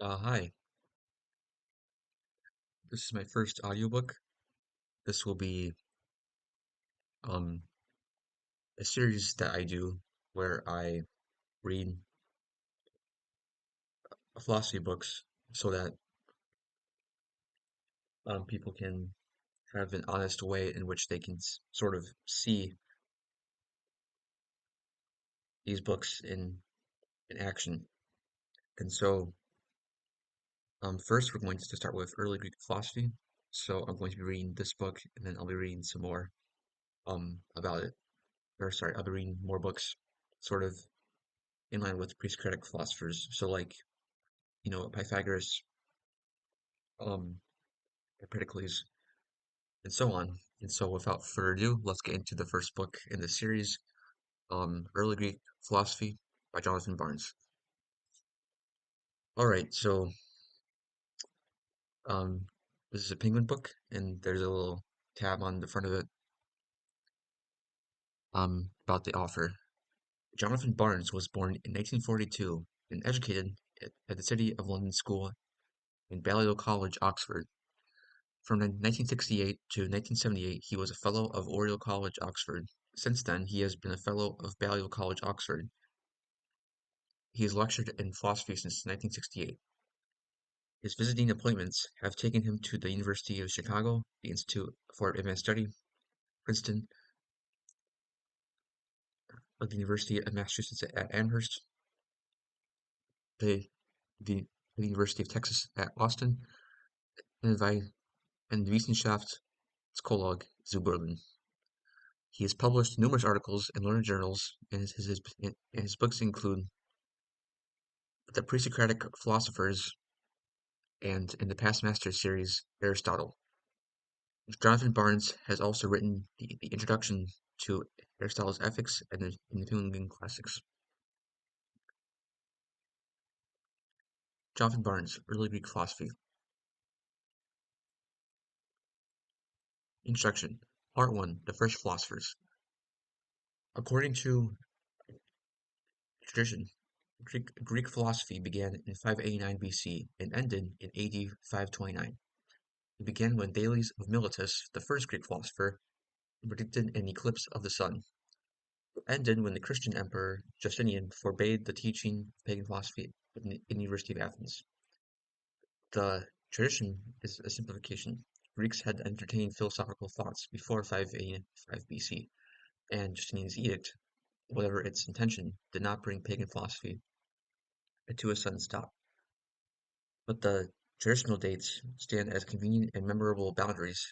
Hi, this is my first audiobook. This will be um, a series that I do where I read philosophy books so that people can have an honest way in which they can sort of see these books in action. And so, first, we're going to start with early Greek philosophy. So, I'm going to be reading this book and then I'll be reading some more about it. Or, sorry, I'll be reading more books sort of in line with presocratic philosophers. So, like, Pythagoras, um, Empedocles, and so on. And so, without further ado, let's get into the first book in the series, Early Greek Philosophy by Johnathan Barnes. All right, so um, this is a Penguin book, and there's a little tab on the front of it about the author. Johnathan Barnes was born in 1942 and educated at the City of London School and Balliol College, Oxford. From 1968 to 1978, he was a Fellow of Oriel College, Oxford. Since then, he has been a Fellow of Balliol College, Oxford. He has lectured in philosophy since 1968. His visiting appointments have taken him to the University of Chicago, the Institute for Advanced Study, Princeton, the University of Massachusetts at Amherst, the, the, the University of Texas at Austin, and the Wissenschaftskolleg zu Berlin. He has published numerous articles in learned journals, and his books include The Presocratic Philosophers and, in the Past Masters series, Aristotle. Johnathan Barnes has also written the introduction to Aristotle's Ethics and the New Classics. Johnathan Barnes, Early Greek Philosophy. Introduction. Part 1. The First Philosophers. According to tradition, Greek philosophy began in 589 BC and ended in AD 529. It began when Thales of Miletus, the first Greek philosopher, predicted an eclipse of the sun. It ended when the Christian emperor Justinian forbade the teaching of pagan philosophy in the University of Athens. The tradition is a simplification. Greeks had entertained philosophical thoughts before 585 BC, and Justinian's edict, whatever its intention, did not bring pagan philosophy to a sudden stop. But the traditional dates stand as convenient and memorable boundaries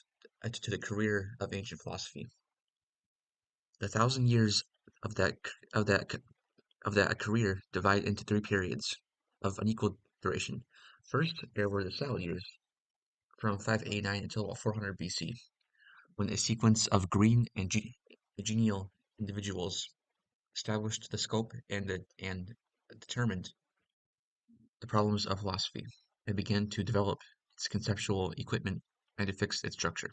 to the career of ancient philosophy. The 1,000 years of that of that of that career divide into three periods of unequal duration. First, there were the Salad years, from 589 until about 400 BC, when a sequence of green and genial individuals established the scope and determined the problems of philosophy, and began to develop its conceptual equipment and to fix its structure.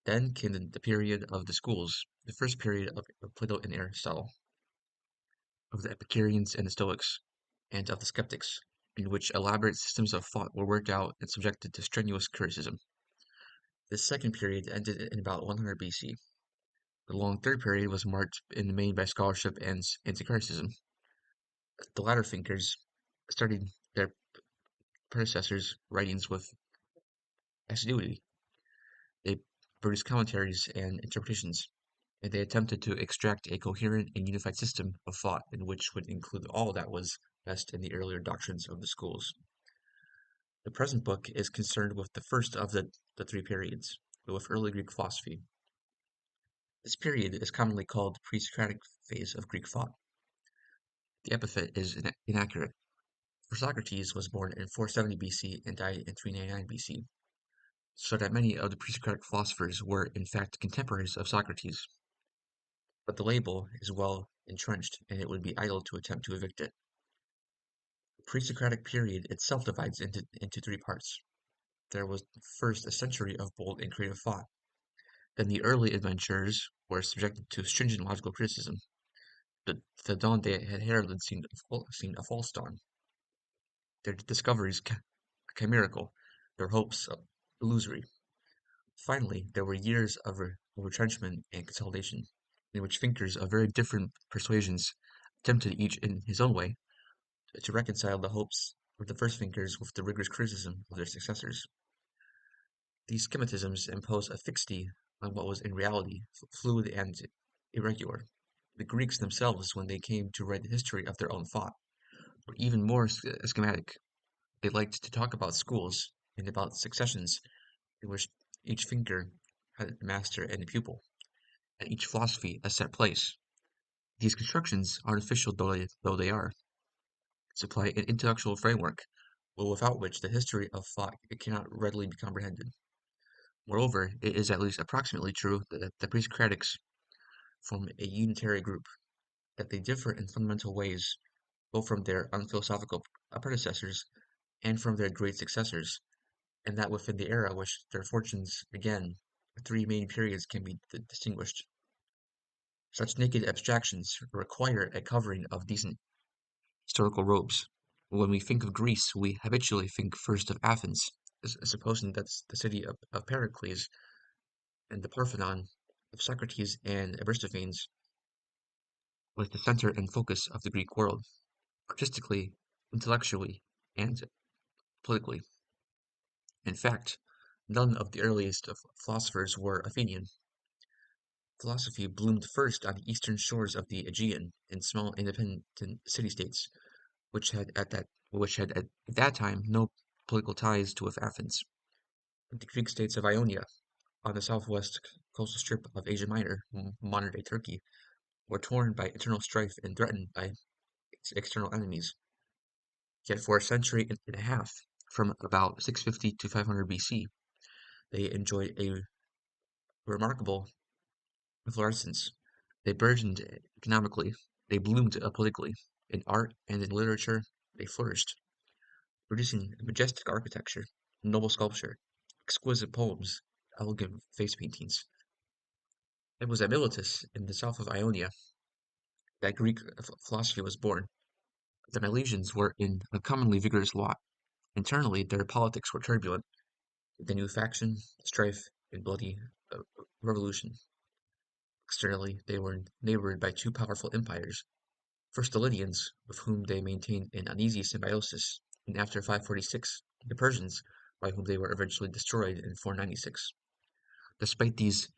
Then came the period of the schools, the first period of Plato and Aristotle, of the Epicureans and the Stoics, and of the Skeptics, in which elaborate systems of thought were worked out and subjected to strenuous criticism. This second period ended in about 100 BC. The long third period was marked in the main by scholarship and anti-criticism. The latter thinkers studied their predecessors' writings with assiduity. They produced commentaries and interpretations, and they attempted to extract a coherent and unified system of thought in which would include all that was best in the earlier doctrines of the schools. The present book is concerned with the first of the three periods, with early Greek philosophy. This period is commonly called the pre-Socratic phase of Greek thought. The epithet is inaccurate, for Socrates was born in 470 BC and died in 399 BC, so that many of the pre-Socratic philosophers were in fact contemporaries of Socrates. But the label is well entrenched, and it would be idle to attempt to evict it. The pre-Socratic period itself divides into three parts. There was first a century of bold and creative thought. Then the early adventurers were subjected to stringent logical criticism. The dawn they had heralded seemed a false dawn. their discoveries chimerical, their hopes illusory. Finally, there were years of retrenchment and consolidation, in which thinkers of very different persuasions attempted each in his own way to reconcile the hopes of the first thinkers with the rigorous criticism of their successors. These schematisms impose a fixity on what was in reality fluid and irregular. The Greeks themselves, when they came to write the history of their own thought, were even more schematic. They liked to talk about schools and about successions in which each thinker had a master and a pupil, and each philosophy a set place. These constructions, artificial though they are, supply an intellectual framework, without which the history of thought cannot readily be comprehended. Moreover, it is at least approximately true that the presocratics form a unitary group, that they differ in fundamental ways both from their unphilosophical predecessors and from their great successors, and that within the era which their fortunes began, three main periods can be distinguished. Such naked abstractions require a covering of decent historical robes. When we think of Greece, we habitually think first of Athens, supposing that's the city of Pericles, and the Parthenon of Socrates and Aristophanes was the center and focus of the Greek world, artistically, intellectually, and politically. In fact, none of the earliest of philosophers were Athenian. Philosophy bloomed first on the eastern shores of the Aegean in small independent city-states, which had at that time no political ties to Athens. The Greek states of Ionia, on the southwest coastal strip of Asia Minor, modern-day Turkey, were torn by internal strife and threatened by its external enemies. Yet for a century and a half, from about 650 to 500 BC, they enjoyed a remarkable florescence. They burgeoned economically, they bloomed politically. In art and in literature, they flourished, producing majestic architecture, noble sculpture, exquisite poems, elegant face paintings. It was at Miletus, in the south of Ionia, that Greek philosophy was born. The Milesians were in a commonly vigorous lot. Internally, their politics were turbulent. They knew faction, strife, and bloody uh, revolution. Externally, they were neighbored by two powerful empires. First the Lydians, with whom they maintained an uneasy symbiosis, and after 546, the Persians, by whom they were eventually destroyed in 496. Despite these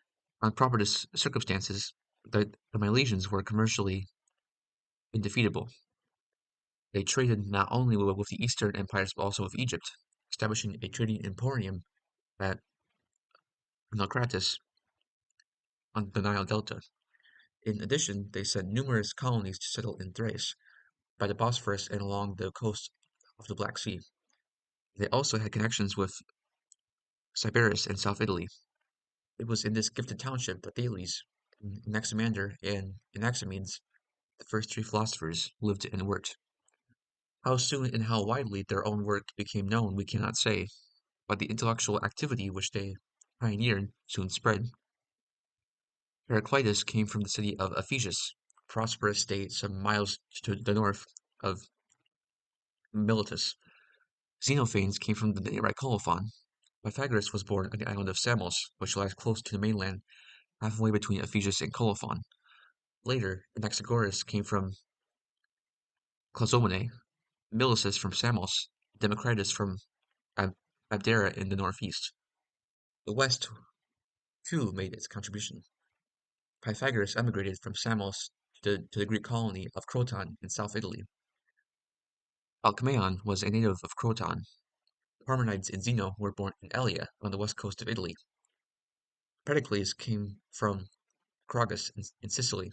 unpropitious circumstances, the Milesians were commercially indefeatable. They traded not only with the Eastern empires but also with Egypt, establishing a trading emporium at Naucratis on the Nile Delta. In addition, they sent numerous colonies to settle in Thrace, by the Bosphorus and along the coast of the Black Sea. They also had connections with Sybaris and South Italy. It was in this gifted township that Thales, Anaximander, and Anaximenes, the first three philosophers, lived and worked. How soon and how widely their own work became known we cannot say, but the intellectual activity which they pioneered soon spread. Heraclitus came from the city of Ephesus, a prosperous state some miles to the north of Miletus. Xenophanes came from the nearby Colophon. Pythagoras was born on the island of Samos, which lies close to the mainland, halfway between Ephesus and Colophon. Later, Anaxagoras came from Clazomenae, Miletus from Samos, Democritus from Abdera in the northeast. The West, too, made its contribution. Pythagoras emigrated from Samos to the Greek colony of Croton in South Italy. Alcmaeon was a native of Croton. Parmenides and Zeno were born in Elea on the west coast of Italy. Pericles came from Crogus in Sicily.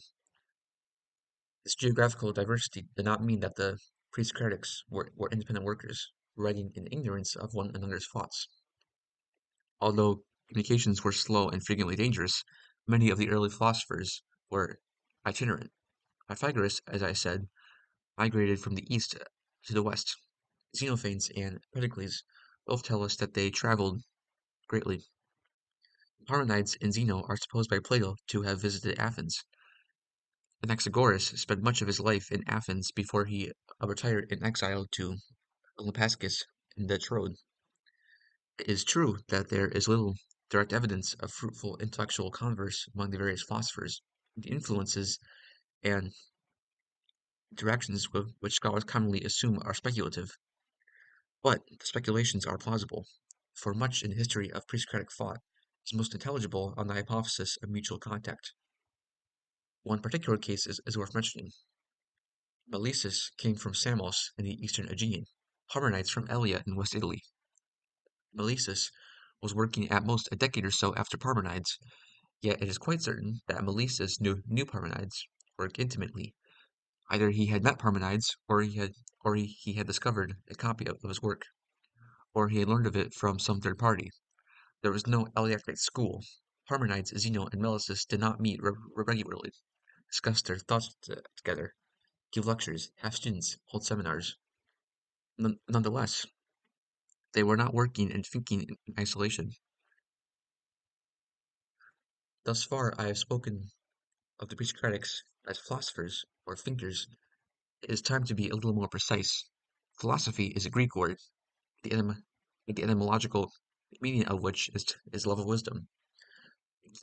This geographical diversity did not mean that the presocratics were independent workers, writing in ignorance of one another's thoughts. Although communications were slow and frequently dangerous, many of the early philosophers were itinerant. Pythagoras, as I said, migrated from the east to the west. Xenophanes and Pericles both tell us that they traveled greatly. Parmenides and Zeno are supposed by Plato to have visited Athens. Anaxagoras spent much of his life in Athens before he retired in exile to Lampascus, and the Trode. It is true that there is little direct evidence of fruitful intellectual converse among the various philosophers. The influences and directions which scholars commonly assume are speculative, but the speculations are plausible, for much in the history of pre-Socratic thought is most intelligible on the hypothesis of mutual contact. One particular case is worth mentioning. Melissus came from Samos in the eastern Aegean, Parmenides from Elia in West Italy. Melissus was working at most a decade or so after Parmenides, yet it is quite certain that Melissus knew Parmenides' work intimately. Either he had met Parmenides, or he had discovered a copy of his work, or he had learned of it from some third party. There was no Eleatic school. Parmenides, Zeno, and Melissus did not meet regularly, discuss their thoughts together, give lectures, have students, hold seminars. Nonetheless, they were not working and thinking in isolation. Thus far, I have spoken of the pre-Socratics as philosophers or thinkers. It is time to be a little more precise. Philosophy is a Greek word, the, the etymological meaning of which is love of wisdom.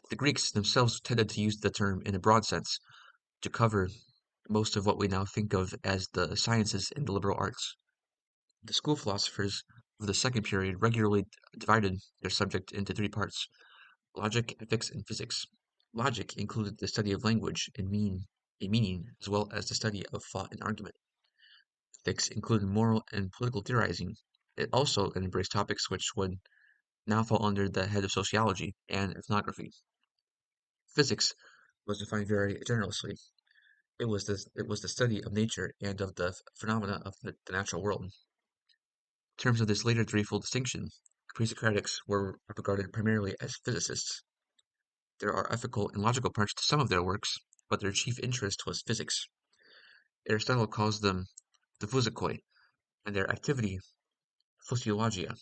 The Greeks themselves tended to use the term in a broad sense to cover most of what we now think of as the sciences and the liberal arts. The school philosophers of the second period regularly divided their subject into three parts: logic, ethics, and physics. Logic included the study of language and meaning, as well as the study of thought and argument. Ethics included moral and political theorizing. It also embraced topics which would now fall under the head of sociology and ethnography. Physics was defined very generously. It was the study of nature and of the phenomena of the natural world. In terms of this later threefold distinction, pre-Socratics were regarded primarily as physicists. There are ethical and logical parts to some of their works, but their chief interest was physics. Aristotle calls them the physicoi, and their activity physiologia.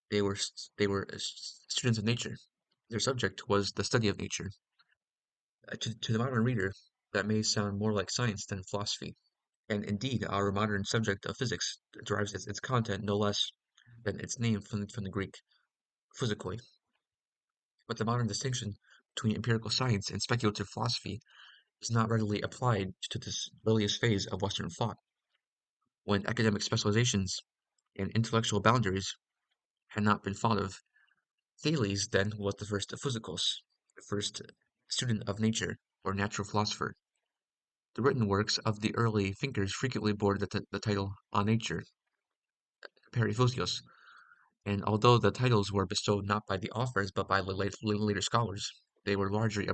They were students of nature. Their subject was the study of nature. To the modern reader, that may sound more like science than philosophy. And indeed, our modern subject of physics derives its content no less than its name from the Greek physicoi. But the modern distinction between empirical science and speculative philosophy is not readily applied to this earliest phase of Western thought, when academic specializations and intellectual boundaries had not been thought of. Thales then was the first physicos, the first student of nature or natural philosopher. The written works of the early thinkers frequently bore the title On Nature, Periphysios, and although the titles were bestowed not by the authors but by later scholars, they were largely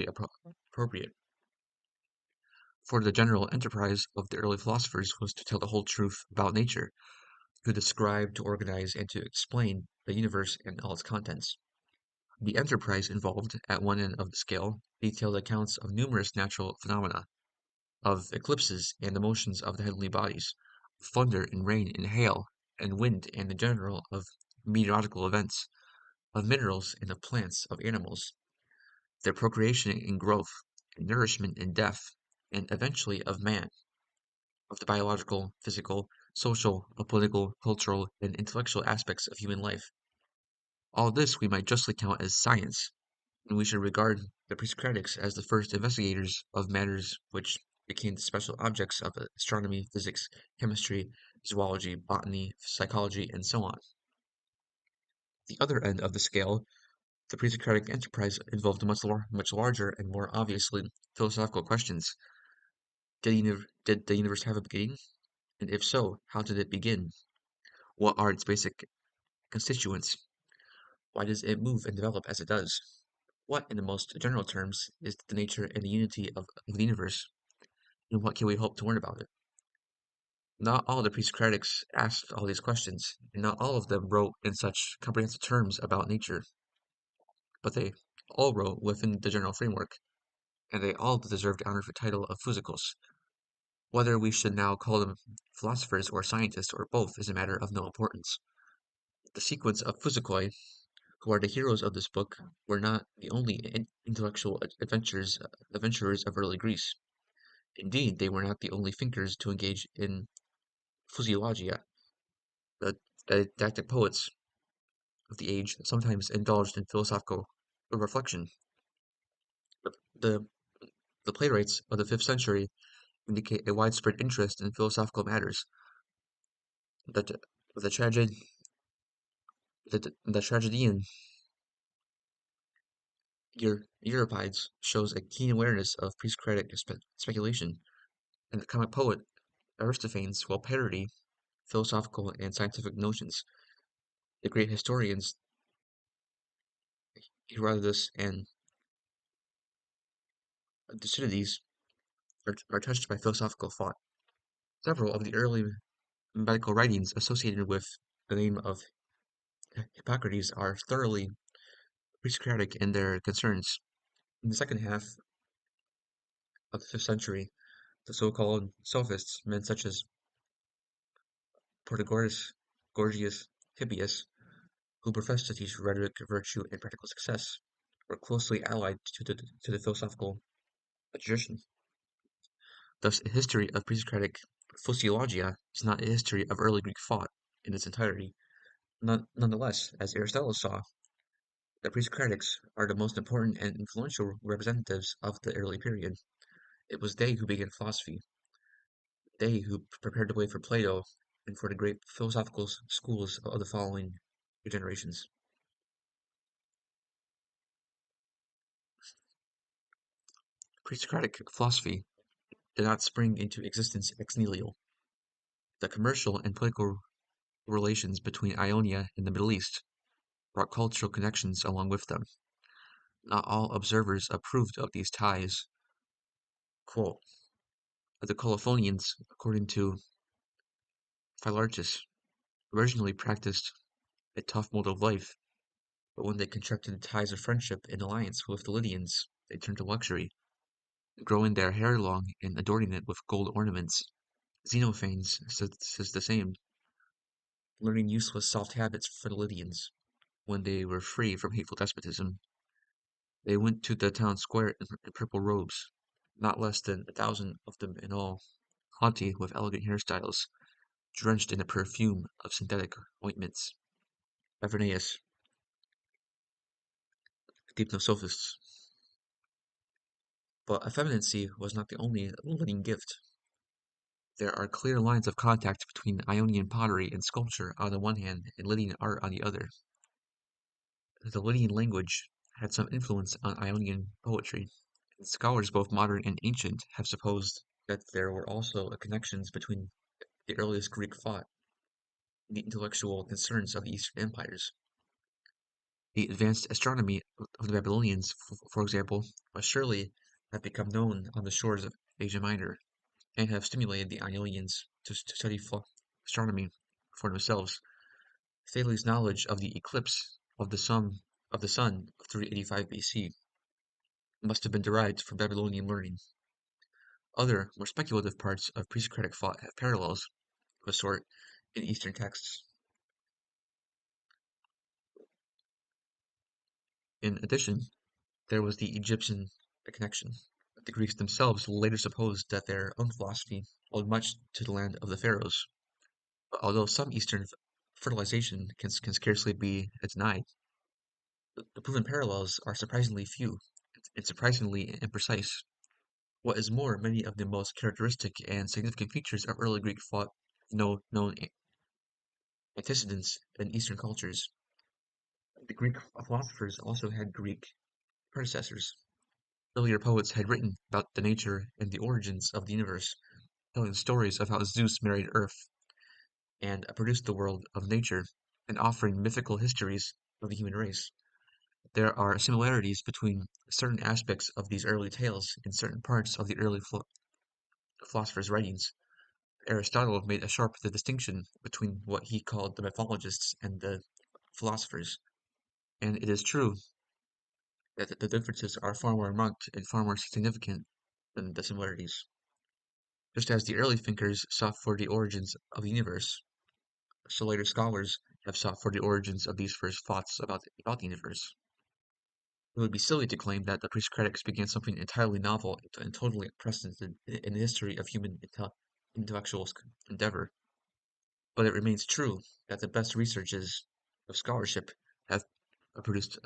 appropriate. For the general enterprise of the early philosophers was to tell the whole truth about nature, to describe, to organize, and to explain the universe and all its contents. The enterprise involved, at one end of the scale, detailed accounts of numerous natural phenomena, of eclipses and the motions of the heavenly bodies, of thunder and rain and hail and wind and in general, of meteorological events, of minerals and of plants, of animals, their procreation and growth, and nourishment and death, and eventually of man, of the biological, physical, social, political, cultural, and intellectual aspects of human life. All this we might justly count as science, and we should regard the Presocratics as the first investigators of matters which became the special objects of astronomy, physics, chemistry, zoology, botany, psychology, and so on. The other end of the scale, the Presocratic enterprise involved much larger and more obviously philosophical questions. Did the universe have a beginning? And if so, how did it begin? What are its basic constituents? Why does it move and develop as it does? What, in the most general terms, is the nature and the unity of the universe, and what can we hope to learn about it? Not all the pre-Socratics asked all these questions, and not all of them wrote in such comprehensive terms about nature, but they all wrote within the general framework, and they all deserve the honor for title of physicals. Whether we should now call them philosophers or scientists or both is a matter of no importance. The sequence of physicoi, who are the heroes of this book, were not the only intellectual adventurers of early Greece. Indeed, they were not the only thinkers to engage in physiologia. The didactic poets of the age sometimes indulged in philosophical reflection. But the playwrights of the 5th century indicate a widespread interest in philosophical matters. The, the, traged, the tragedian Euripides shows a keen awareness of presocratic speculation, and the comic poet Aristophanes will parody philosophical and scientific notions. The great historians Herodotus and Thucydides are touched by philosophical thought. Several of the early medical writings associated with the name of Hippocrates are thoroughly pre-Socratic in their concerns. In the second half of the 5th century, the so-called sophists, men such as Protagoras, Gorgias, Hippias, who professed to teach rhetoric, virtue, and practical success, were closely allied to the philosophical tradition. Thus, a history of pre-Socratic physiologia is not a history of early Greek thought in its entirety. Nonetheless, as Aristotle saw, the pre-Socratics are the most important and influential representatives of the early period. It was they who began philosophy, they who prepared the way for Plato and for the great philosophical schools of the following generations. Pre-Socratic philosophy did not spring into existence ex nihilo. The commercial and political relations between Ionia and the Middle East brought cultural connections along with them. Not all observers approved of these ties. Quote, the Colophonians, according to Philartus, originally practiced a tough mode of life, but when they contracted ties of friendship and alliance with the Lydians, they turned to luxury, growing their hair long and adorning it with gold ornaments. Xenophanes says the same, learning useless soft habits for the Lydians. When they were free from hateful despotism, they went to the town square in purple robes, not less than 1,000 of them in all, haughty with elegant hairstyles, drenched in the perfume of synthetic ointments. Avernaeus, Deipnosophists. But effeminacy was not the only Lydian gift. There are clear lines of contact between Ionian pottery and sculpture on the one hand and Lydian art on the other. The Lydian language had some influence on Ionian poetry, and scholars both modern and ancient have supposed that there were also connections between the earliest Greek thought and the intellectual concerns of the Eastern empires. The advanced astronomy of the Babylonians, for example, must surely have become known on the shores of Asia Minor, and have stimulated the Ionians to study astronomy for themselves. Thales' knowledge of the eclipse of the sun of 385 BC must have been derived from Babylonian learning. Other, more speculative parts of pre-Socratic thought have parallels of a sort in Eastern texts. In addition, there was the Egyptian connection. The Greeks themselves later supposed that their own philosophy owed much to the land of the pharaohs. But although some Eastern fertilization can scarcely be denied, the proven parallels are surprisingly few and surprisingly imprecise. What is more, many of the most characteristic and significant features of early Greek thought have no known antecedents in Eastern cultures. The Greek philosophers also had Greek predecessors. Earlier poets had written about the nature and the origins of the universe, telling stories of how Zeus married Earth and produced the world of nature, and offering mythical histories of the human race. There are similarities between certain aspects of these early tales in certain parts of the early philosophers' writings. Aristotle made a sharp distinction between what he called the mythologists and the philosophers, and it is true that the differences are far more marked and far more significant than the similarities. Just as the early thinkers sought for the origins of the universe, so later scholars have sought for the origins of these first thoughts about the universe. It would be silly to claim that the pre-Socratics began something entirely novel and totally unprecedented in the history of human intellectual endeavor. but it remains true that the best researches of scholarship have produced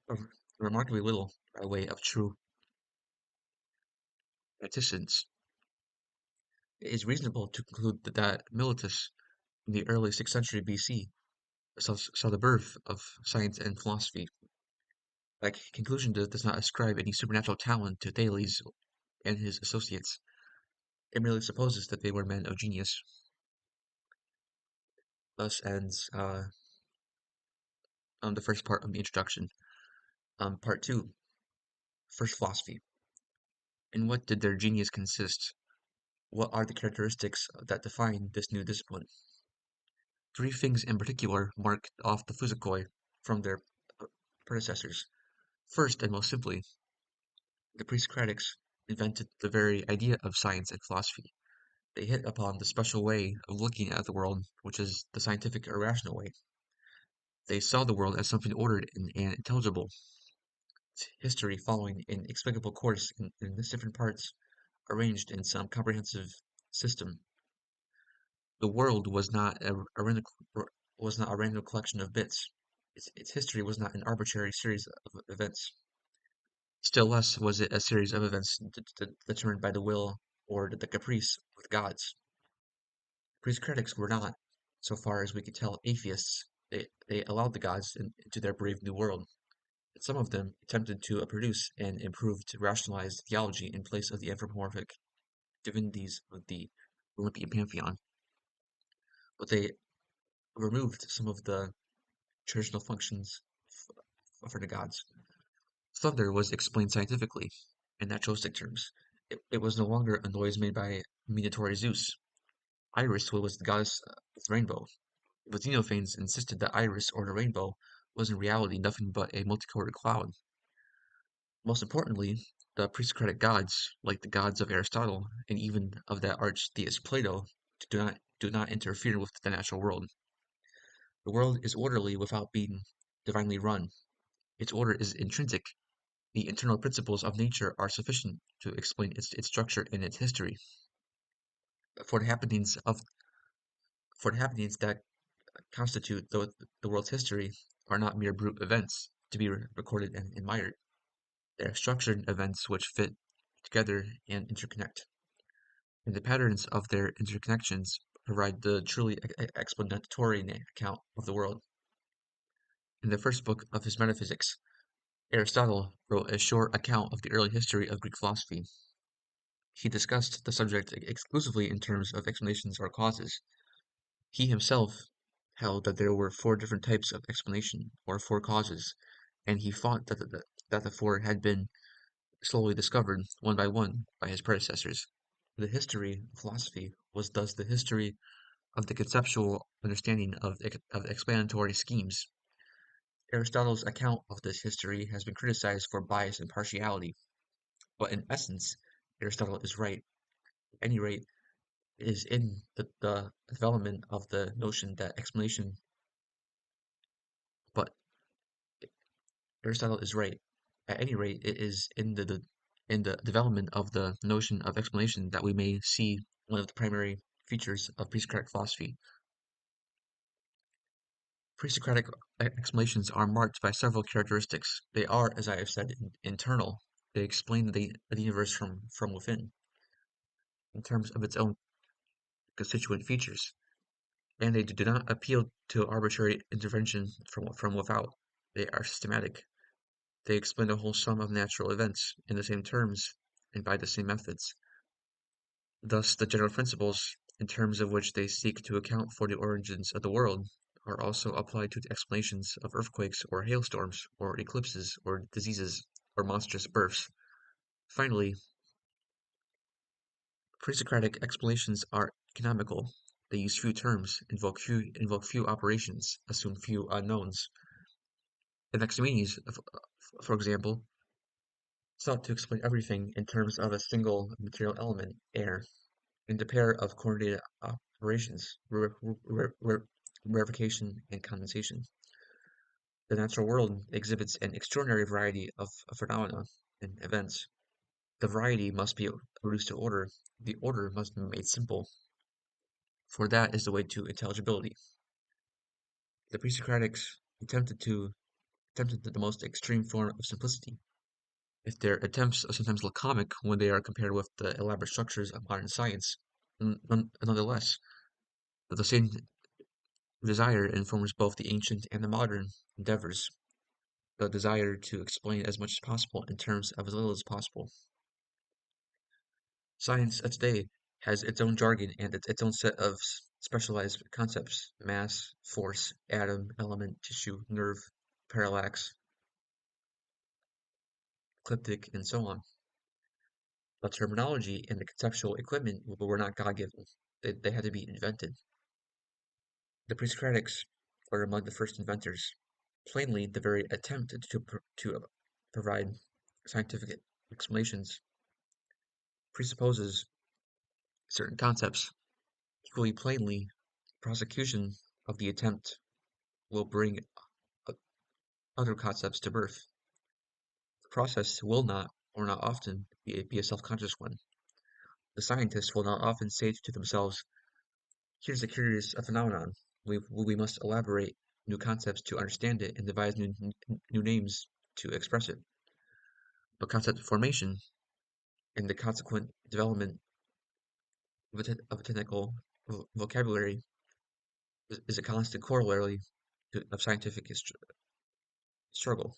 a- remarkably little by way of true practitioners. It is reasonable to conclude that Miletus, in the early 6th century BC, saw the birth of science and philosophy. That conclusion does not ascribe any supernatural talent to Thales and his associates. It merely supposes that they were men of genius. Thus ends the first part of the introduction. Part two, first philosophy. In what did their genius consist? What are the characteristics that define this new discipline? Three things in particular marked off the Physicoi from their predecessors. First, and most simply, the presocratics invented the very idea of science and philosophy. They hit upon the special way of looking at the world, which is the scientific or rational way. They saw the world as something ordered and intelligible, history following an explicable course in its different parts, arranged in some comprehensive system. The world was not a random collection of bits. Its history was not an arbitrary series of events. Still less was it a series of events determined by the will or the caprice of the gods. Greece's critics were not, so far as we could tell, atheists. They allowed the gods into their brave new world. And some of them attempted to produce an improved, rationalized theology in place of the anthropomorphic divinities of the Olympian pantheon. But they removed some of the traditional functions for the gods. Thunder was explained scientifically, in naturalistic terms. It was no longer a noise made by Minatory Zeus. Iris was the goddess of the rainbow. But Xenophanes insisted that Iris, or the rainbow, was in reality nothing but a multicolored cloud. Most importantly, the pre-Socratic gods, like the gods of Aristotle and even of that arch-theist Plato, do not interfere with the natural world. The world is orderly without being divinely run. Its order is intrinsic. The internal principles of nature are sufficient to explain its structure and its history. For the happenings of for the happenings that constitute the world's history are not mere brute events to be recorded and admired. They are structured events which fit together and interconnect. And the patterns of their interconnections provide the truly explanatory account of the world. In the first book of his Metaphysics, Aristotle wrote a short account of the early history of Greek philosophy. He discussed the subject exclusively in terms of explanations or causes. He himself held that there were four different types of explanation, or four causes, and he thought that the four had been slowly discovered, one by his predecessors. The history of philosophy was thus the history of the conceptual understanding of explanatory schemes. Aristotle's account of this history has been criticized for bias and partiality, but in essence, Aristotle is right. At any rate, it is in the development of the notion that explanation, but Aristotle is right. At any rate, it is in the development of the notion of explanation that we may see one of the primary features of pre-Socratic philosophy. Pre-Socratic explanations are marked by several characteristics. They are, as I have said, internal. They explain the universe from within, in terms of its own constituent features, and they do not appeal to arbitrary intervention from without. They are systematic. They explain the whole sum of natural events in the same terms and by the same methods. Thus, the general principles, in terms of which they seek to account for the origins of the world, are also applied to the explanations of earthquakes or hailstorms or eclipses or diseases or monstrous births. Finally, pre-Socratic explanations are economical. They use few terms, invoke few operations, assume few unknowns. Anaximenes, for example, sought to explain everything in terms of a single material element, air, and a pair of coordinated operations, rarefaction and condensation. The natural world exhibits an extraordinary variety of phenomena and events. The variety must be reduced to order. The order must be made simple. for that is the way to intelligibility. The presocratics attempted the most extreme form of simplicity. If their attempts sometimes look comic when they are compared with the elaborate structures of modern science, nonetheless, the same desire informs both the ancient and the modern endeavors, the desire to explain as much as possible in terms of as little as possible. Science of today has its own jargon and its own set of specialized concepts: mass, force, atom, element, tissue, nerve, parallax, ecliptic, and so on. The terminology and the conceptual equipment were not God-given. They had to be invented. The pre-Socratics were among the first inventors. Plainly, the very attempt to provide scientific explanations presupposes certain concepts. Equally plainly, prosecution of the attempt will bring uh, other concepts to birth. The process will not, or not often, be a self-conscious one. The scientists will not often say to themselves, "Here's a curious phenomenon. We must elaborate new concepts to understand it and devise new names to express it." But concept formation and the consequent development of a technical vocabulary is a constant corollary of scientific struggle.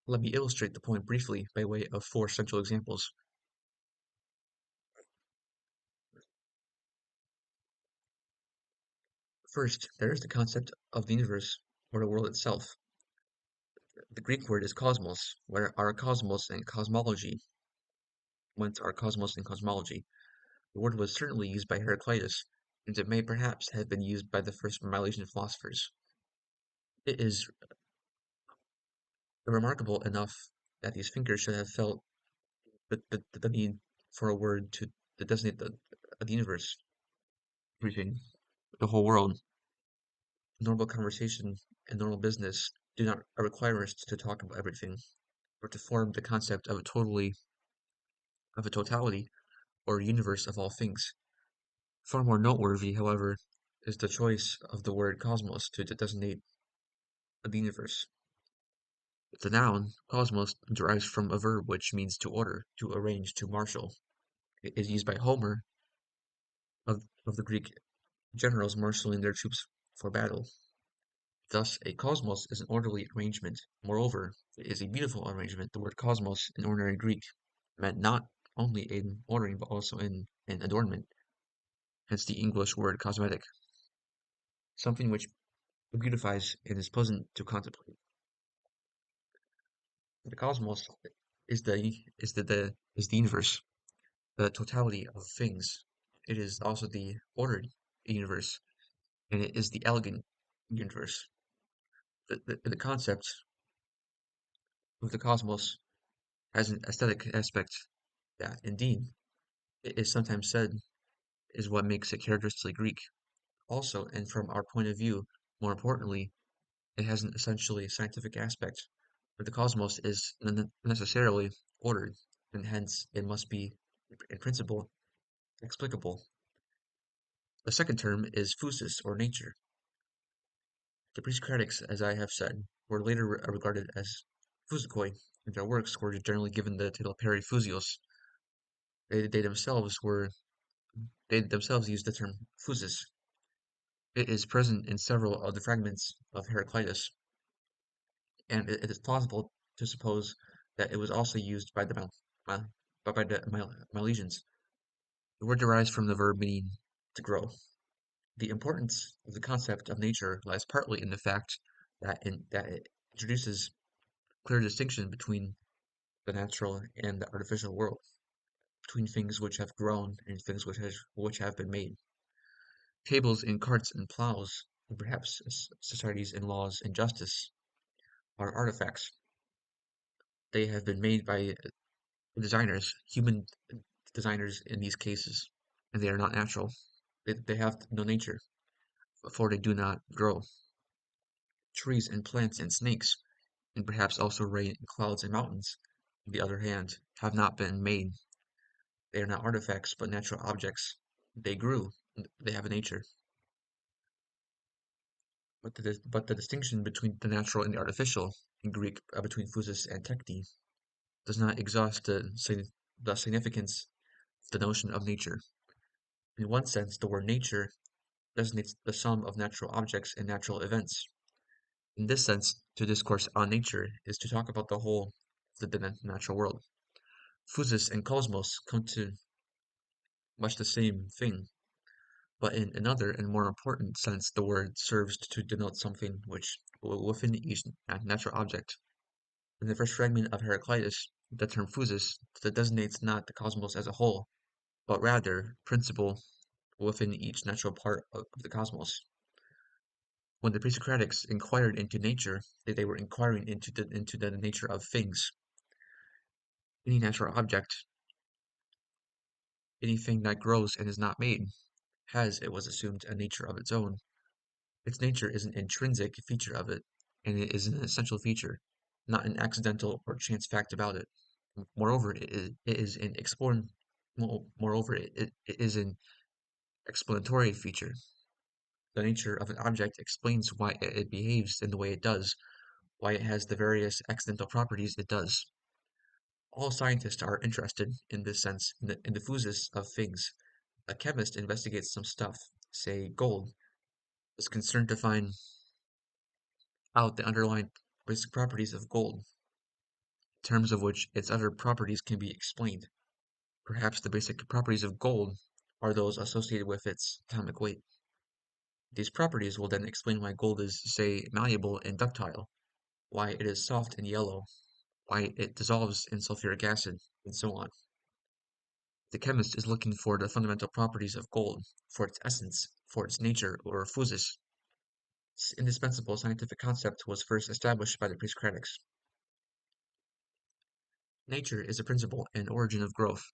Let me illustrate the point briefly by way of four central examples. First, there is the concept of the universe, or the world itself. The Greek word is cosmos, where our cosmos and cosmology whence our cosmos and cosmology. The word was certainly used by Heraclitus, and it may perhaps have been used by the first Milesian philosophers. It is remarkable enough that these thinkers should have felt the need for a word to designate the universe, everything, the whole world. Normal conversation and normal business do not require us to talk about everything, or to form the concept of a totality, or universe of all things. Far more noteworthy, however, is the choice of the word cosmos to designate the universe. The noun cosmos derives from a verb which means to order, to arrange, to marshal. It is used by Homer of the Greek generals marshaling their troops for battle. Thus, a cosmos is an orderly arrangement. Moreover, it is a beautiful arrangement. The word cosmos in ordinary Greek meant not only in ordering but also in adornment, hence the English word cosmetic, something which beautifies and is pleasant to contemplate. The cosmos is the universe, the totality of things. It is also the ordered universe, and it is the elegant universe. The concept of the cosmos has an aesthetic aspect that, indeed, it is sometimes said is what makes it characteristically Greek. Also, and from our point of view, more importantly, it has an essentially scientific aspect, but the cosmos is necessarily ordered, and hence it must be, in principle, explicable. The second term is physis, or nature. The pre-Socratics, as I have said, were later regarded as physicoi, and their works were generally given the title periphysios. They, they themselves were they themselves used the term physis. It is present in several of the fragments of Heraclitus, and it is plausible to suppose that it was also used by the Milesians. The word derives from the verb meaning to grow. The importance of the concept of nature lies partly in the fact that it introduces clear distinction between the natural and the artificial world, between things which have grown and things which have been made. Tables and carts and plows, and perhaps societies and laws and justice, are artifacts. They have been made by designers, human designers in these cases, and they are not natural. They have no nature, for they do not grow. Trees and plants and snakes, and perhaps also rain and clouds and mountains, on the other hand, have not been made. They are not artifacts, but natural objects. They grew. They have a nature. But the distinction between the natural and the artificial, in Greek between physis and tekti, does not exhaust the significance of the notion of nature. In one sense, the word nature designates the sum of natural objects and natural events. In this sense, to discourse on nature is to talk about the whole of the natural world. Physis and cosmos come to much the same thing, but in another and more important sense, the word serves to denote something which within each natural object. In the first fragment of Heraclitus, the term physis designates not the cosmos as a whole, but rather principle within each natural part of the cosmos. When the presocratics inquired into nature, they were inquiring into the nature of things. Any natural object, anything that grows and is not made, has, it was assumed, a nature of its own. Its nature is an intrinsic feature of it, and it is an essential feature, not an accidental or chance fact about it. Moreover, it is an moreover, it is an explanatory feature. The nature of an object explains why it behaves in the way it does, why it has the various accidental properties it does. All scientists are interested, in this sense, in the physis of things. A chemist investigates some stuff, say gold, is concerned to find out the underlying basic properties of gold, in terms of which its other properties can be explained. Perhaps the basic properties of gold are those associated with its atomic weight. These properties will then explain why gold is, say, malleable and ductile, why it is soft and yellow, why it dissolves in sulfuric acid, and so on. The chemist is looking for the fundamental properties of gold, for its essence, for its nature, or physis. This indispensable scientific concept was first established by the presocratics. Nature is a principle and origin of growth.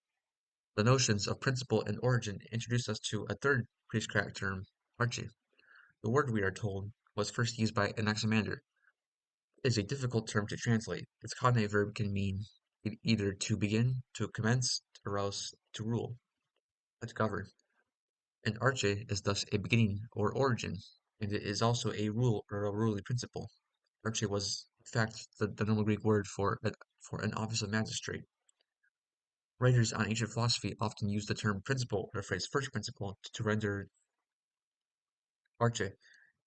The notions of principle and origin introduce us to a third presocratic term, arche. The word, we are told, was first used by Anaximander. It is a difficult term to translate. Its cognate verb can mean either to begin, to commence, or else to rule, to govern. An arche is thus a beginning or origin, and it is also a rule or a ruling principle. Arche was, in fact, the normal Greek word for an office of magistrate. Writers on ancient philosophy often use the term principle or the phrase first principle to render arche,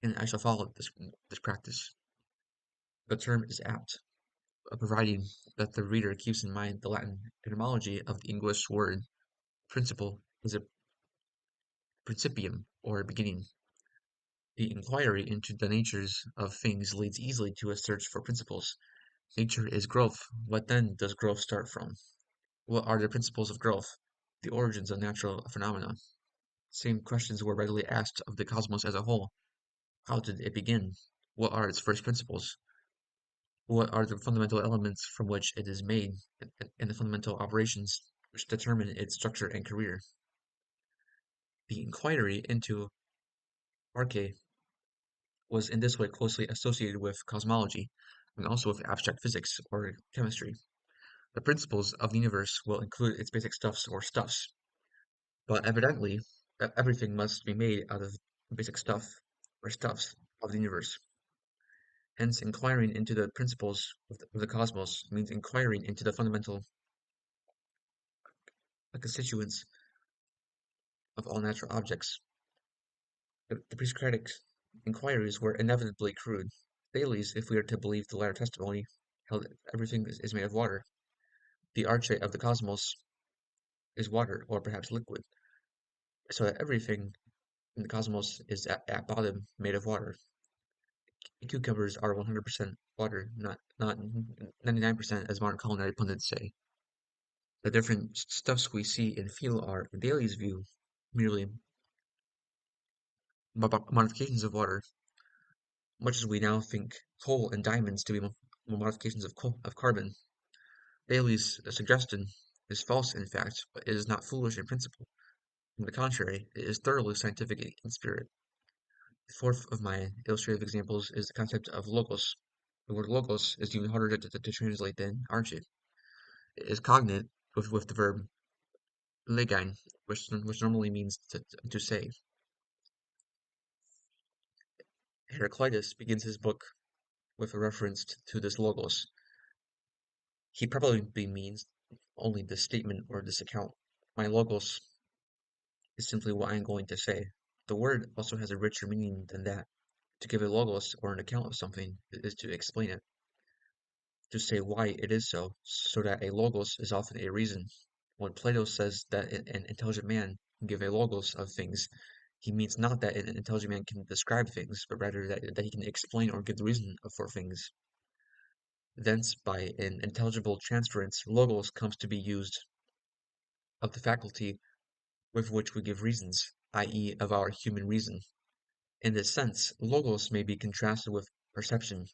and I shall follow this practice. The term is apt, providing that the reader keeps in mind the Latin etymology of the English word principle is a principium, or beginning. The inquiry into the natures of things leads easily to a search for principles. Nature is growth. What then does growth start from? What are the principles of growth? The origins of natural phenomena. Same questions were readily asked of the cosmos as a whole. How did it begin? What are its first principles? What are the fundamental elements from which it is made, and the fundamental operations which determine its structure and career? The inquiry into arche was in this way closely associated with cosmology, and also with abstract physics or chemistry. The principles of the universe will include its basic stuffs or stuffs, but evidently everything must be made out of basic stuff or stuffs of the universe. Hence, inquiring into the principles of the cosmos means inquiring into the fundamental constituents of all natural objects. The presocratic inquiries were inevitably crude. Thales, if we are to believe the latter testimony, held that everything is made of water. The arche of the cosmos is water, or perhaps liquid, so that everything in the cosmos is at bottom made of water. Cucumbers are 100% water, not 99% as modern culinary pundits say. The different stuffs we see and feel are, in Daly's view, merely modifications of water, much as we now think coal and diamonds to be modifications of carbon. Daly's suggestion is false in fact, but it is not foolish in principle. On the contrary, it is thoroughly scientific in spirit. The fourth of my illustrative examples is the concept of logos. The word logos is even harder to translate than arche. is cognate with the verb legain, which normally means to say. Heraclitus begins his book with a reference to this logos. He probably means only this statement or this account. My logos is simply what I'm going to say. The word also has a richer meaning than that. To give a logos or an account of something is to explain it, to say why it is so that a logos is often a reason. When Plato says that an intelligent man can give a logos of things, he means not that an intelligent man can describe things, but rather that he can explain or give the reason for things. Thence, by an intelligible transference, logos comes to be used of the faculty with which we give reasons, i.e., of our human reason. In this sense, logos may be contrasted with perception,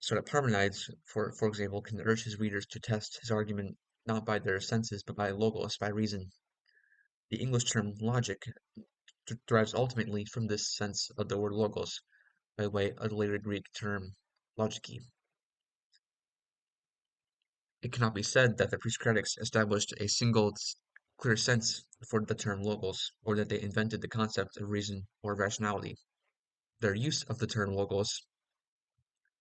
so that Parmenides, for example, can urge his readers to test his argument not by their senses, but by logos, by reason. The English term logic derives ultimately from this sense of the word logos, by way of the later Greek term logiki. It cannot be said that the presocratics established a single clear sense for the term logos, or that they invented the concept of reason or rationality. Their use of the term logos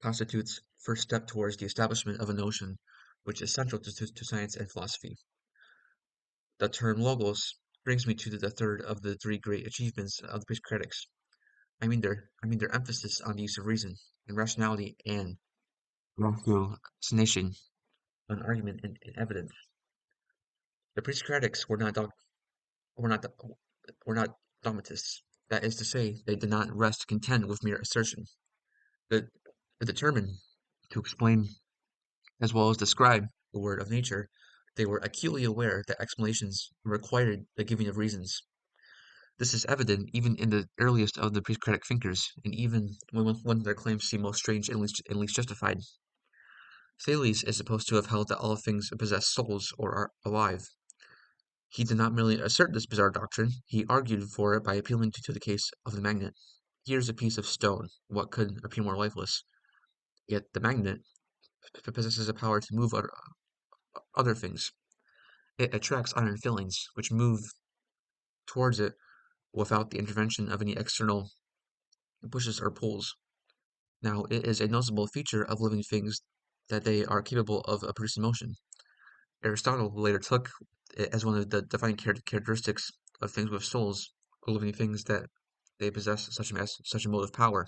constitutes first step towards the establishment of a notion which is central to science and philosophy. The term logos brings me to the third of the three great achievements of the presocratics. I mean their emphasis on the use of reason and rationality and ratiocination on argument and evidence. The presocratics were not were not dogmatists. That is to say, they did not rest content with mere assertion. They determined to explain as well as describe the word of nature. They were acutely aware that explanations required the giving of reasons. This is evident even in the earliest of the pre-Socratic thinkers, and even when their claims seem most strange and least justified. Thales is supposed to have held that all things possess souls or are alive. He did not merely assert this bizarre doctrine, he argued for it by appealing to the case of the magnet. Here is a piece of stone, what could appear more lifeless? Yet the magnet possesses a power to move other things. It attracts iron filings, which move towards it without the intervention of any external pushes or pulls. Now, it is a noticeable feature of living things that they are capable of producing motion. Aristotle later took it as one of the defining characteristics of things with souls, or living things, that they possess such a motive power.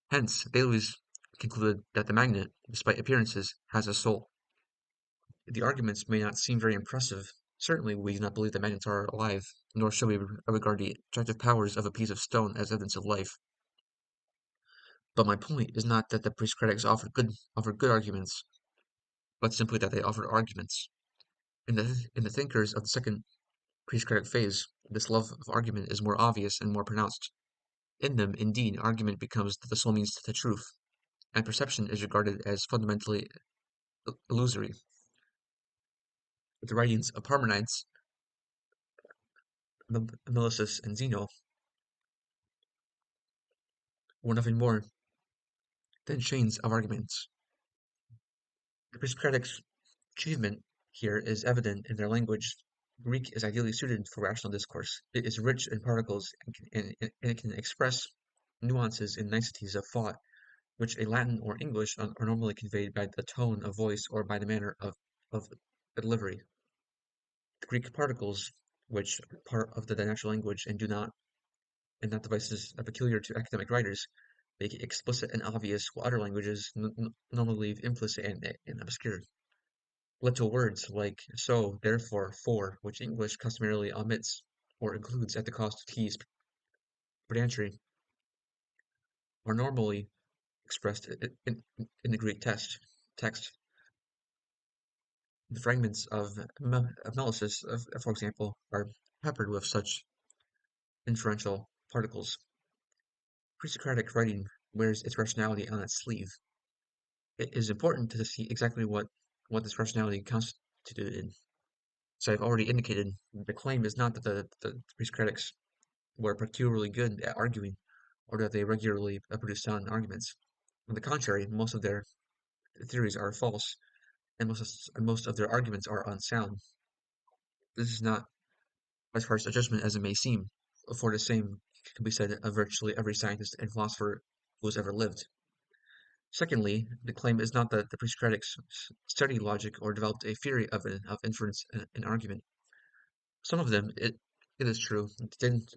Hence, Thales concluded that the magnet, despite appearances, has a soul. The arguments may not seem very impressive. Certainly, we do not believe that magnets are alive, nor shall we regard the attractive powers of a piece of stone as evidence of life. But my point is not that the pre-Socratics offered good arguments, but simply that they offered arguments. In the thinkers of the second pre-Socratic phase, this love of argument is more obvious and more pronounced. In them, indeed, argument becomes the sole means to truth, and perception is regarded as fundamentally illusory. The writings of Parmenides, Melissus, and Zeno were nothing more than chains of arguments. The pre-Socratics' achievement here is evident in their language. Greek is ideally suited for rational discourse. It is rich in particles and it can express nuances and niceties of thought which in Latin or English are normally conveyed by the tone of voice or by the manner of delivery. The Greek particles, which are part of the natural language and not devices peculiar to academic writers, make it explicit and obvious what other languages normally leave implicit and obscure. Little words like so, therefore, for, which English customarily omits or includes at the cost of tedious pedantry, are normally expressed in the Greek text. The fragments of Melissus, for example, are peppered with such inferential particles. Pre-Socratic writing wears its rationality on its sleeve. It is important to see exactly what this rationality constituted. So I've already indicated, the claim is not that the Pre-Socratics were peculiarly good at arguing, or that they regularly produced sound arguments. On the contrary, most of their theories are false. and most of their arguments are unsound. This is not as harsh a judgment as it may seem, for the same can be said of virtually every scientist and philosopher who has ever lived. Secondly, the claim is not that the presocratics studied logic or developed a theory of inference and argument. Some of them, it is true, didn't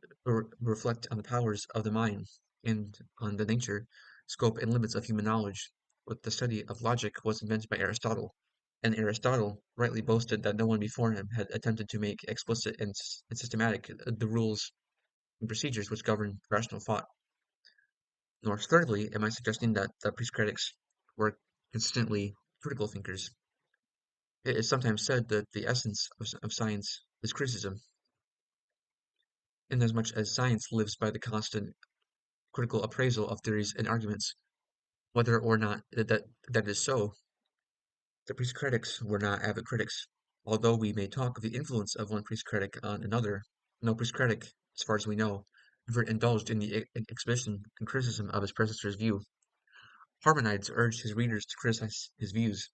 reflect on the powers of the mind and on the nature, scope, and limits of human knowledge, but the study of logic was invented by Aristotle, and Aristotle rightly boasted that no one before him had attempted to make explicit and systematic the rules and procedures which govern rational thought. Nor thirdly, am I suggesting that the presocratics were consistently critical thinkers. It is sometimes said that the essence of science is criticism, inasmuch as science lives by the constant critical appraisal of theories and arguments. Whether or not that is so, the presocratics were not avid critics. Although we may talk of the influence of one presocratic on another, no presocratic, as far as we know, ever indulged in the exhibition and criticism of his predecessor's view. Parmenides urged his readers to criticize his views,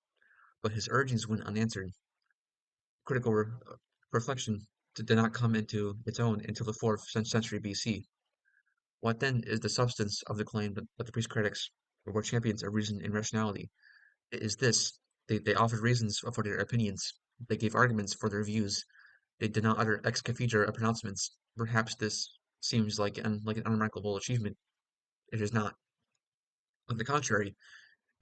but his urgings went unanswered. Critical reflection did not come into its own until the 4th century BC. What then is the substance of the claim that the presocratics were champions of reason and rationality? It is this: they offered reasons for their opinions, they gave arguments for their views, they did not utter ex cathedra pronouncements. Perhaps this seems like an unremarkable achievement. It is not. On the contrary,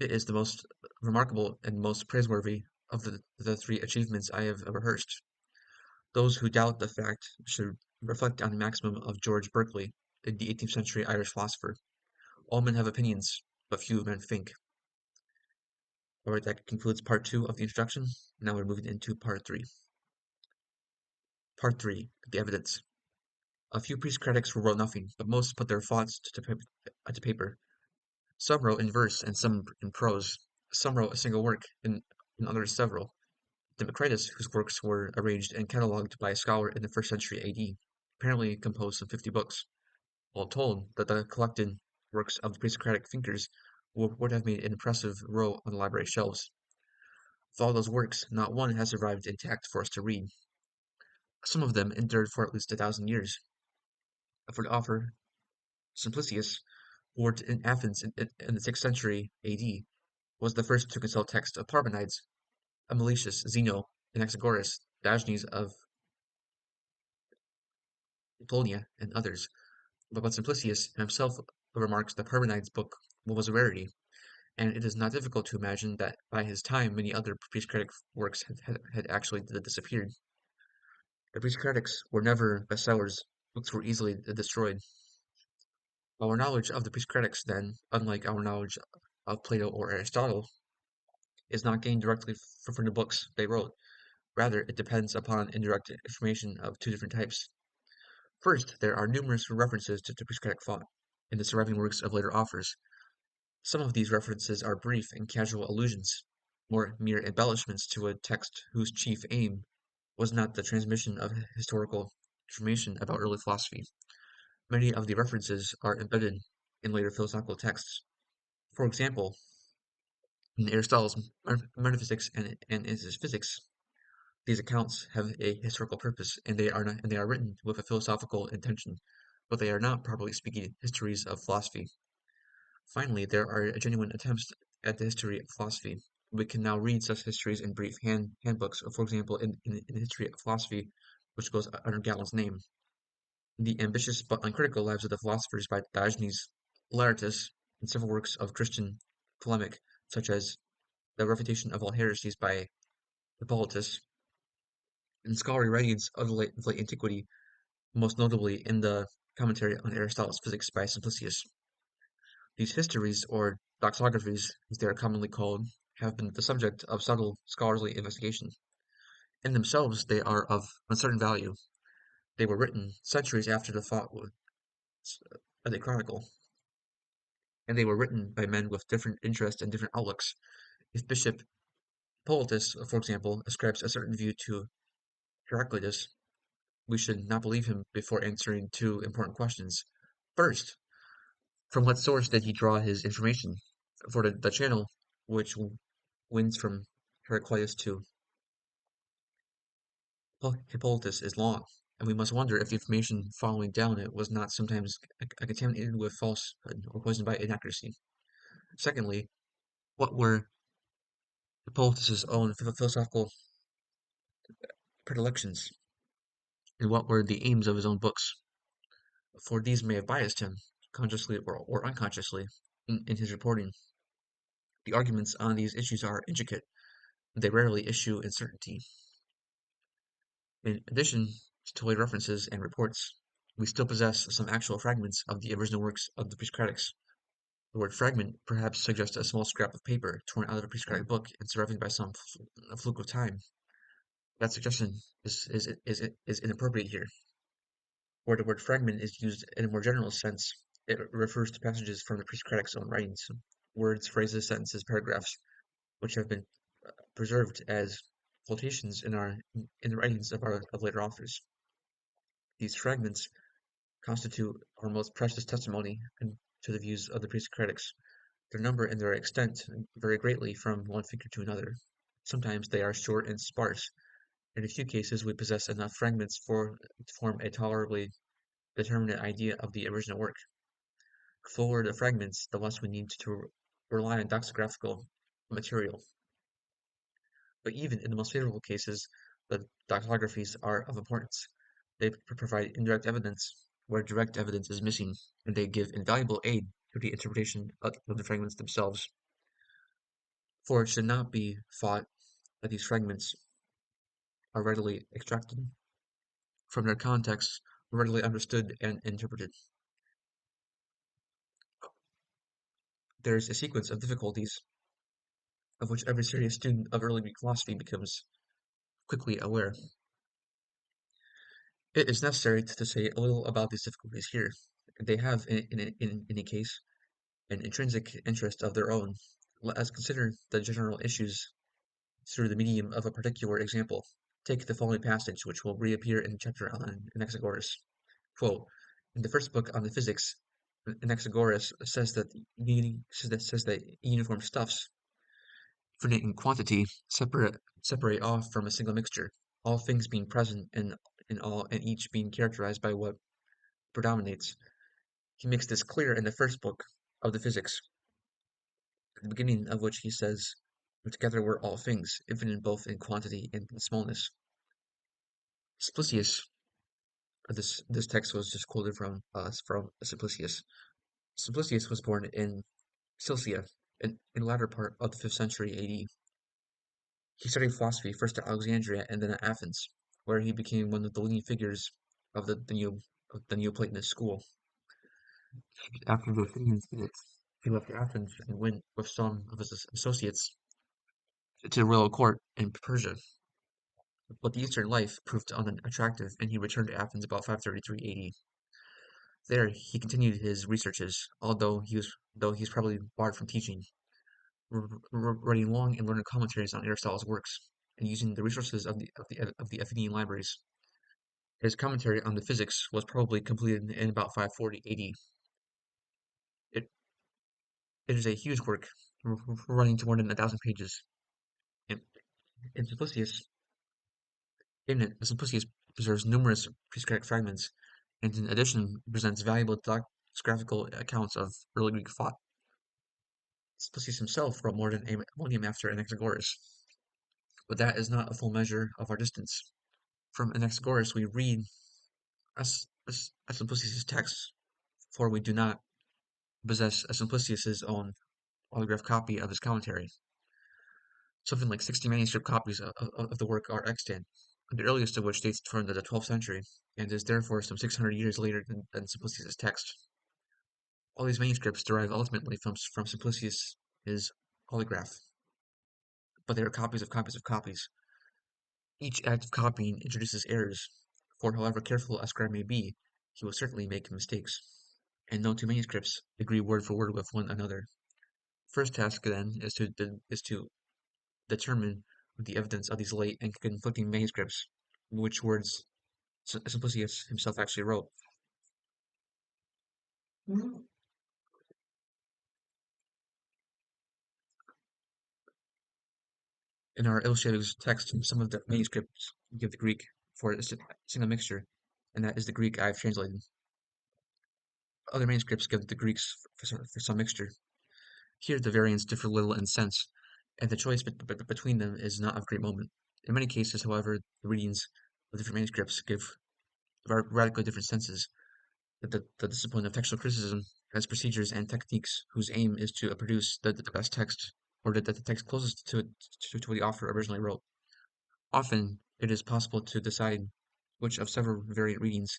it is the most remarkable and most praiseworthy of the three achievements I have rehearsed. Those who doubt the fact should reflect on the maximum of George Berkeley, the 18th century Irish philosopher. All men have opinions, but few men think. Alright, that concludes part 2 of the introduction. Now we're moving into part 3. Part 3, the evidence. A few presocratics who wrote nothing, but most put their thoughts to paper. Some wrote in verse and some in prose. Some wrote a single work, and others several. Democritus, whose works were arranged and catalogued by a scholar in the 1st century AD, apparently composed some 50 books. All told, that the collected works of the presocratic thinkers would have made an impressive row on the library shelves. Of all those works, not one has survived intact for us to read. Some of them endured for at least 1,000 years. For the author, Simplicius, who lived in Athens in the 6th century AD, was the first to consult texts of Parmenides, Meletius, Zeno, Anaxagoras, Diogenes of Apollonia, and others. But Simplicius himself remarks that Parmenides' book was a rarity, and it is not difficult to imagine that by his time many other presocratic works had actually disappeared. The presocratics were never bestsellers, books were easily destroyed. Our knowledge of the presocratics, then, unlike our knowledge of Plato or Aristotle, is not gained directly from the books they wrote. Rather, it depends upon indirect information of two different types. First, there are numerous references to presocratic thought in the surviving works of later authors. Some of these references are brief and casual allusions, or mere embellishments to a text whose chief aim was not the transmission of historical information about early philosophy. Many of the references are embedded in later philosophical texts. For example, in Aristotle's Metaphysics and in his Physics, these accounts have a historical purpose, and they are written with a philosophical intention, but they are not, properly speaking, histories of philosophy. Finally, there are genuine attempts at the history of philosophy. We can now read such histories in brief handbooks, for example, in the history of philosophy, which goes under Galen's name. The ambitious but uncritical lives of the philosophers by Diogenes Laertius, and several works of Christian polemic, such as The Refutation of All Heresies by Hippolytus, and scholarly writings of the late antiquity, most notably in the commentary on Aristotle's Physics by Simplicius. These histories, or doxographies, as they are commonly called, have been the subject of subtle scholarly investigation. In themselves, they are of uncertain value. They were written centuries after the thought was they chronicle, and they were written by men with different interests and different outlooks. If Bishop Hippolytus, for example, ascribes a certain view to Heraclitus, we should not believe him before answering two important questions. First, from what source did he draw his information? For the channel which winds from Heraclius too. Hippolytus is long, and we must wonder if the information following down it was not sometimes contaminated with falsehood or poisoned by inaccuracy. Secondly, what were Hippolytus's own philosophical predilections, and what were the aims of his own books? For these may have biased him, consciously or unconsciously, in his reporting. The arguments on these issues are intricate, and they rarely issue in certainty. In addition to late references and reports, we still possess some actual fragments of the original works of the presocratics. The word fragment perhaps suggests a small scrap of paper torn out of a presocratic book and surviving by some fluke of time. That suggestion is inappropriate here. Where the word fragment is used in a more general sense, it refers to passages from the presocratic's own writings, words, phrases, sentences, paragraphs, which have been preserved as quotations in the writings of later authors. These fragments constitute our most precious testimony to the views of the presocratics. Their number and their extent vary greatly from one figure to another. Sometimes they are short and sparse. In a few cases, we possess enough fragments to form a tolerably determinate idea of the original work. The fuller the fragments, the less we need to rely on doxographical material. But even in the most favorable cases, the doxographies are of importance. They provide indirect evidence where direct evidence is missing, and they give invaluable aid to the interpretation of the fragments themselves. For it should not be thought that these fragments are readily extracted from their context, readily understood and interpreted. There is a sequence of difficulties of which every serious student of early Greek philosophy becomes quickly aware. It is necessary to say a little about these difficulties here. They have, in any case, an intrinsic interest of their own. Let us consider the general issues through the medium of a particular example. Take the following passage, which will reappear in the chapter on Anaxagoras. Quote, in the first book on the physics, Anaxagoras says that uniform stuffs, infinite in quantity, separate off from a single mixture, all things being present and each being characterized by what predominates. He makes this clear in the first book of the physics, at the beginning of which he says, together were all things, infinite both in quantity and in smallness. Simplicius, this text was just quoted from Simplicius. Simplicius was born in Cilicia in the latter part of the 5th century AD. He studied philosophy first at Alexandria and then at Athens, where he became one of the leading figures of the Neoplatonist school. After the Athenian Phoenix, he left Athens and went with some of his associates to the royal court in Persia. But the Eastern life proved unattractive, and he returned to Athens about 533 AD. There, he continued his researches, though he's probably barred from teaching, writing long and learned commentaries on Aristotle's works, and using the resources of the Athenian libraries. His commentary on the physics was probably completed in about 540 AD. It, it is a huge work, running to more than 1,000 pages. In, in Simplicius, in it, Simplicius preserves numerous presocratic fragments, and in addition presents valuable graphical accounts of early Greek thought. Simplicius himself wrote more than a millennium after Anaxagoras, but that is not a full measure of our distance. From Anaxagoras we read as Simplicius' text, for we do not possess Simplicius' own autographed copy of his commentary. Something like 60 manuscript copies of the work are extant, the earliest of which dates from the 12th century, and is therefore some 600 years later than Simplicius' text. All these manuscripts derive ultimately from Simplicius' autograph, but they are copies of copies of copies. Each act of copying introduces errors, for however careful a scribe may be, he will certainly make mistakes, and no two manuscripts agree word for word with one another. First task, then, is to determine the evidence of these late and conflicting manuscripts, which words Simplicius himself actually wrote. In our illustrated text, some of the manuscripts give the Greek for a single mixture, and that is the Greek I've translated. Other manuscripts give the Greeks for some mixture. Here the variants differ little in sense, and the choice between them is not of great moment. In many cases, however, the readings of different manuscripts give radically different senses. The discipline of textual criticism has procedures and techniques whose aim is to produce the best text, or the text closest to what the author originally wrote. Often, it is possible to decide which of several variant readings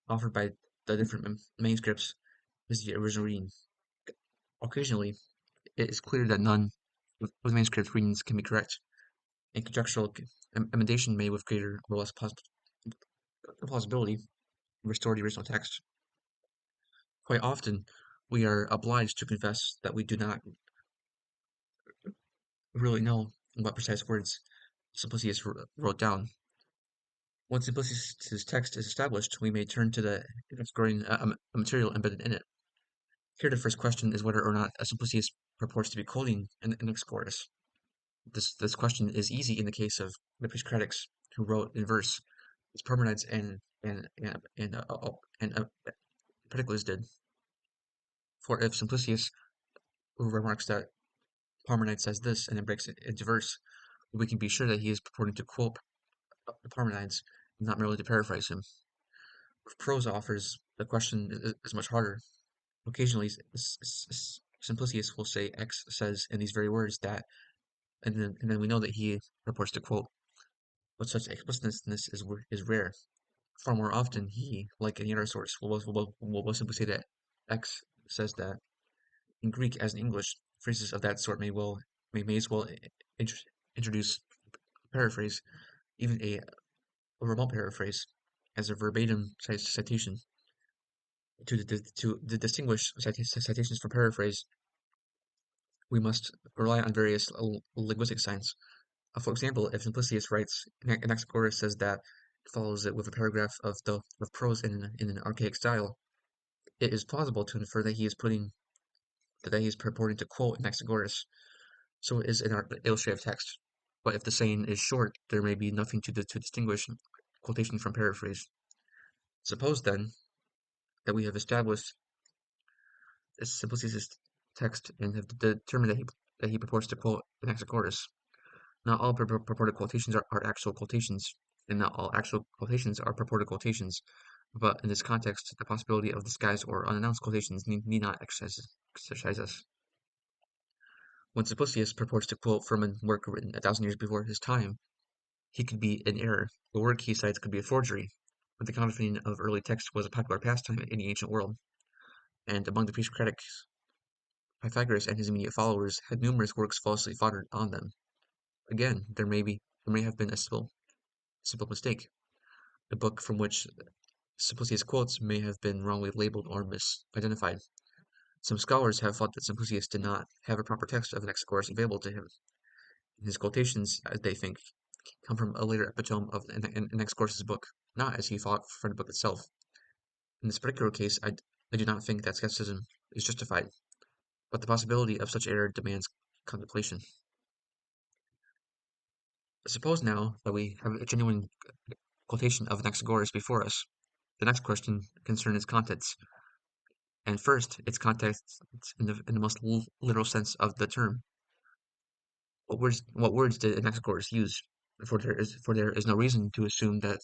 offered by the different manuscripts is the original reading. Occasionally, it is clear that none of the manuscript readings can be correct, and conjectural emendation may, with greater or less plausibility, restore the original text. Quite often, we are obliged to confess that we do not really know what precise words Simplicius wrote down. Once Simplicius' text is established, we may turn to the exploring material embedded in it. Here the first question is whether or not Simplicius purports to be quoting an Anaxagoras. This question is easy in the case of the presocratics who wrote in verse, as Parmenides and Empedocles did. For if Simplicius remarks that Parmenides says this and then breaks it into verse, we can be sure that he is purporting to quote Parmenides, not merely to paraphrase him. With prose authors, the question is much harder. Occasionally, Simplicius will say X says in these very words that, and then we know that he purports to quote. But such explicitness is rare. Far more often, he, like any other source, will simply say that X says that. In Greek, as in English, phrases of that sort may as well introduce paraphrase, even a remote paraphrase, as a verbatim citation. To distinguish citations from paraphrase, we must rely on various linguistic signs. For example, if Simplicius writes, Anaxagoras says that, follows it with a paragraph of prose in an archaic style, it is plausible to infer that he is purporting to quote Anaxagoras. So it is in our illustrative text. But if the saying is short, there may be nothing to distinguish quotation from paraphrase. Suppose then that we have established Simplicius' text and have determined that he purports to quote Anaxagoras. Not all purported quotations are actual quotations, and not all actual quotations are purported quotations. But in this context, the possibility of disguised or unannounced quotations need not exercise us. When Simplicius purports to quote from a work written 1,000 years before his time, he could be in error. The work he cites could be a forgery, but the counterfeiting of early texts was a popular pastime in the ancient world, and among the presocratics, Pythagoras and his immediate followers had numerous works falsely fathered on them. Again, there may have been a simple mistake. The book from which Simplicius quotes may have been wrongly labeled or misidentified. Some scholars have thought that Simplicius did not have a proper text of Anaxagoras available to him. His quotations, as they think, come from a later epitome of Anaxagoras' book, not, as he thought, from the book itself. In this particular case, I do not think that skepticism is justified, but the possibility of such error demands contemplation. Suppose now that we have a genuine quotation of Anaxagoras before us. The next question concerns its contents, and first, its context in the most literal sense of the term. What words did Anaxagoras use? For there is no reason to assume that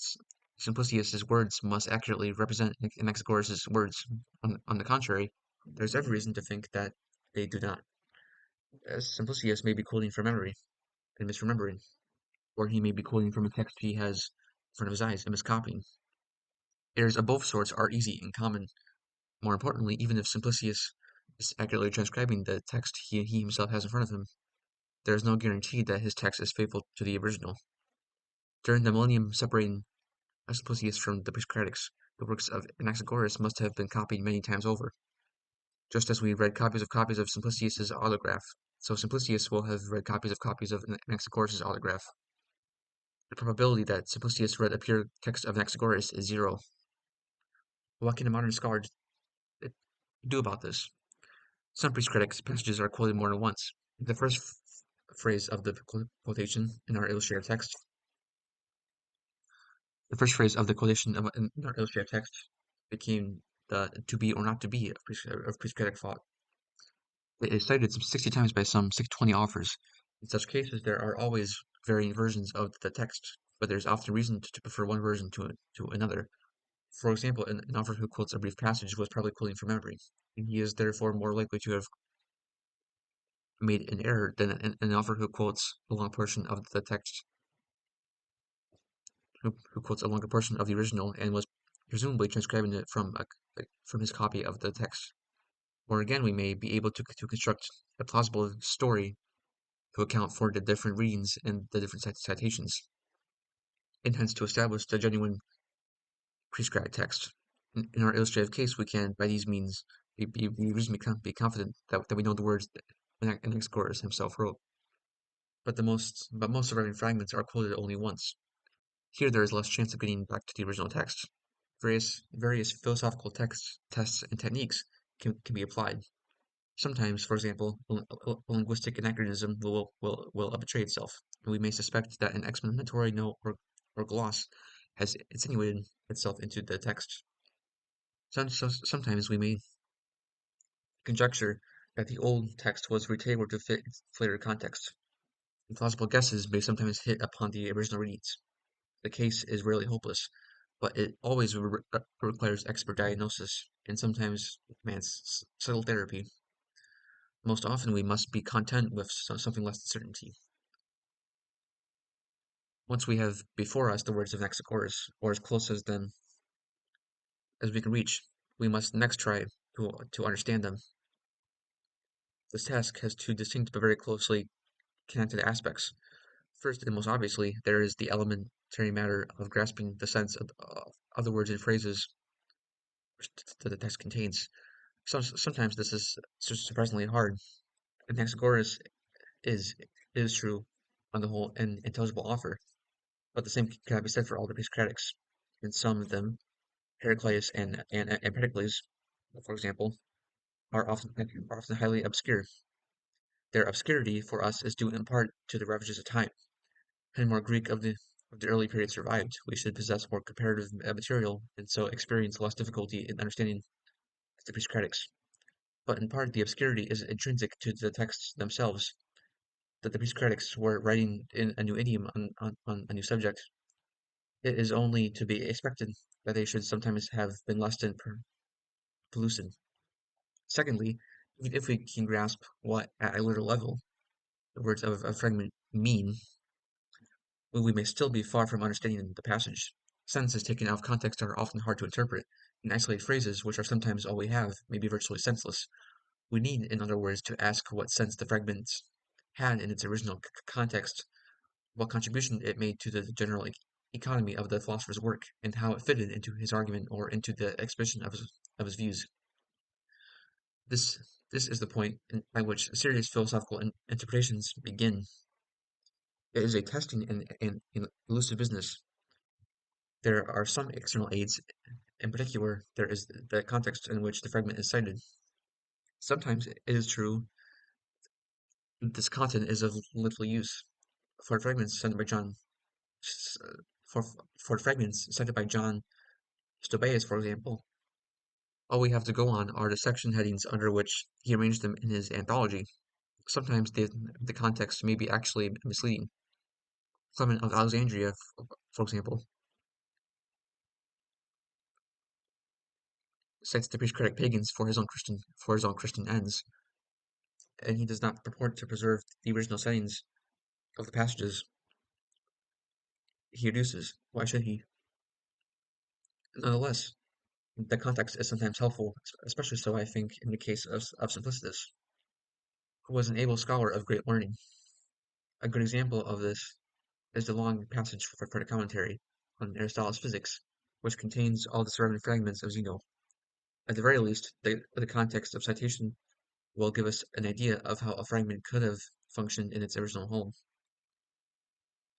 Simplicius's words must accurately represent Anaxagoras' words. On the contrary, there is every reason to think that they do not. As Simplicius may be quoting from memory and misremembering, or he may be quoting from a text he has in front of his eyes and miscopying. Errors of both sorts are easy and common. More importantly, even if Simplicius is accurately transcribing the text he himself has in front of him, there is no guarantee that his text is faithful to the original. During the millennium separating Simplicius from the presocratics, the works of Anaxagoras must have been copied many times over. Just as we read copies of Simplicius's autograph, so Simplicius will have read copies of Anaxagoras' autograph. The probability that Simplicius read a pure text of Anaxagoras is 0. What can a modern scholar do about this? Some presocratic passages are quoted more than once. The phrase of the quotation in our illustrative text. The first phrase of the quotation in our illustrative text became the to be or not to be of presocratic thought. It is cited some 60 times by some 620 authors. In such cases, there are always varying versions of the text, but there's often reason to prefer one version to another. For example, an author who quotes a brief passage was probably quoting from memory, and he is therefore more likely to have made an error than an author who quotes a long portion of the text, who quotes a longer portion of the original and was presumably transcribing it from his copy of the text. Or again, we may be able to construct a plausible story to account for the different readings and the different citations, and hence to establish the genuine prescribed text. In our illustrative case, we can, by these means, be reasonably be confident that we know the words that Anaxagoras himself wrote. But most surviving fragments are quoted only once. Here there is less chance of getting back to the original text. Various philosophical tests and techniques can be applied. Sometimes, for example, a linguistic anachronism will betray itself, and we may suspect that an explanatory note or gloss has insinuated itself into the text. Sometimes we may conjecture that the old text was retailored to fit its later context. Plausible guesses may sometimes hit upon the original readings. The case is rarely hopeless, but it always requires expert diagnosis and sometimes demands subtle therapy. Most often, we must be content with something less than certainty. Once we have before us the words of Anaxagoras, or as close as them as we can reach, we must next try to understand them. This task has two distinct but very closely connected aspects. First, and most obviously, there is the elementary matter of grasping the sense of the words and phrases that the text contains. Sometimes this is surprisingly hard. Anaxagoras is is true on the whole an intelligible author, but the same cannot be said for all the Presocratics. In some of them, Heraclius and Empedocles, for example, are often highly obscure. Their obscurity for us is due in part to the ravages of time. Had more Greek of the early period survived, we should possess more comparative material and so experience less difficulty in understanding the Presocratics. But in part, the obscurity is intrinsic to the texts themselves, that the Presocratics were writing in a new idiom on a new subject. It is only to be expected that they should sometimes have been less than pellucid. Secondly, even if we can grasp what, at a literal level, the words of a fragment mean, we may still be far from understanding the passage. Sentences taken out of context are often hard to interpret, and isolated phrases, which are sometimes all we have, may be virtually senseless. We need, in other words, to ask what sense the fragments had in its original context, what contribution it made to the general economy of the philosopher's work, and how it fitted into his argument or into the exposition of his views. This this is the point at which serious philosophical interpretations begin. It is a testing and elusive business. There are some external aids. In particular, there is the context in which the fragment is cited. Sometimes it is true this content is of little use. For fragments cited by John, for for fragments cited by John Stobaeus, for example, all we have to go on are the section headings under which he arranged them in his anthology. Sometimes the context may be actually misleading. Clement of Alexandria, for example, cites the Presocratic pagans for his own Christian ends, and he does not purport to preserve the original settings of the passages he reduces. Why should he? Nonetheless, the context is sometimes helpful, especially so, I think, in the case of Simplicitus, who was an able scholar of great learning. A good example of this is the long passage for the commentary on Aristotle's Physics, which contains all the surviving fragments of Zeno. At the very least, the context of citation will give us an idea of how a fragment could have functioned in its original whole.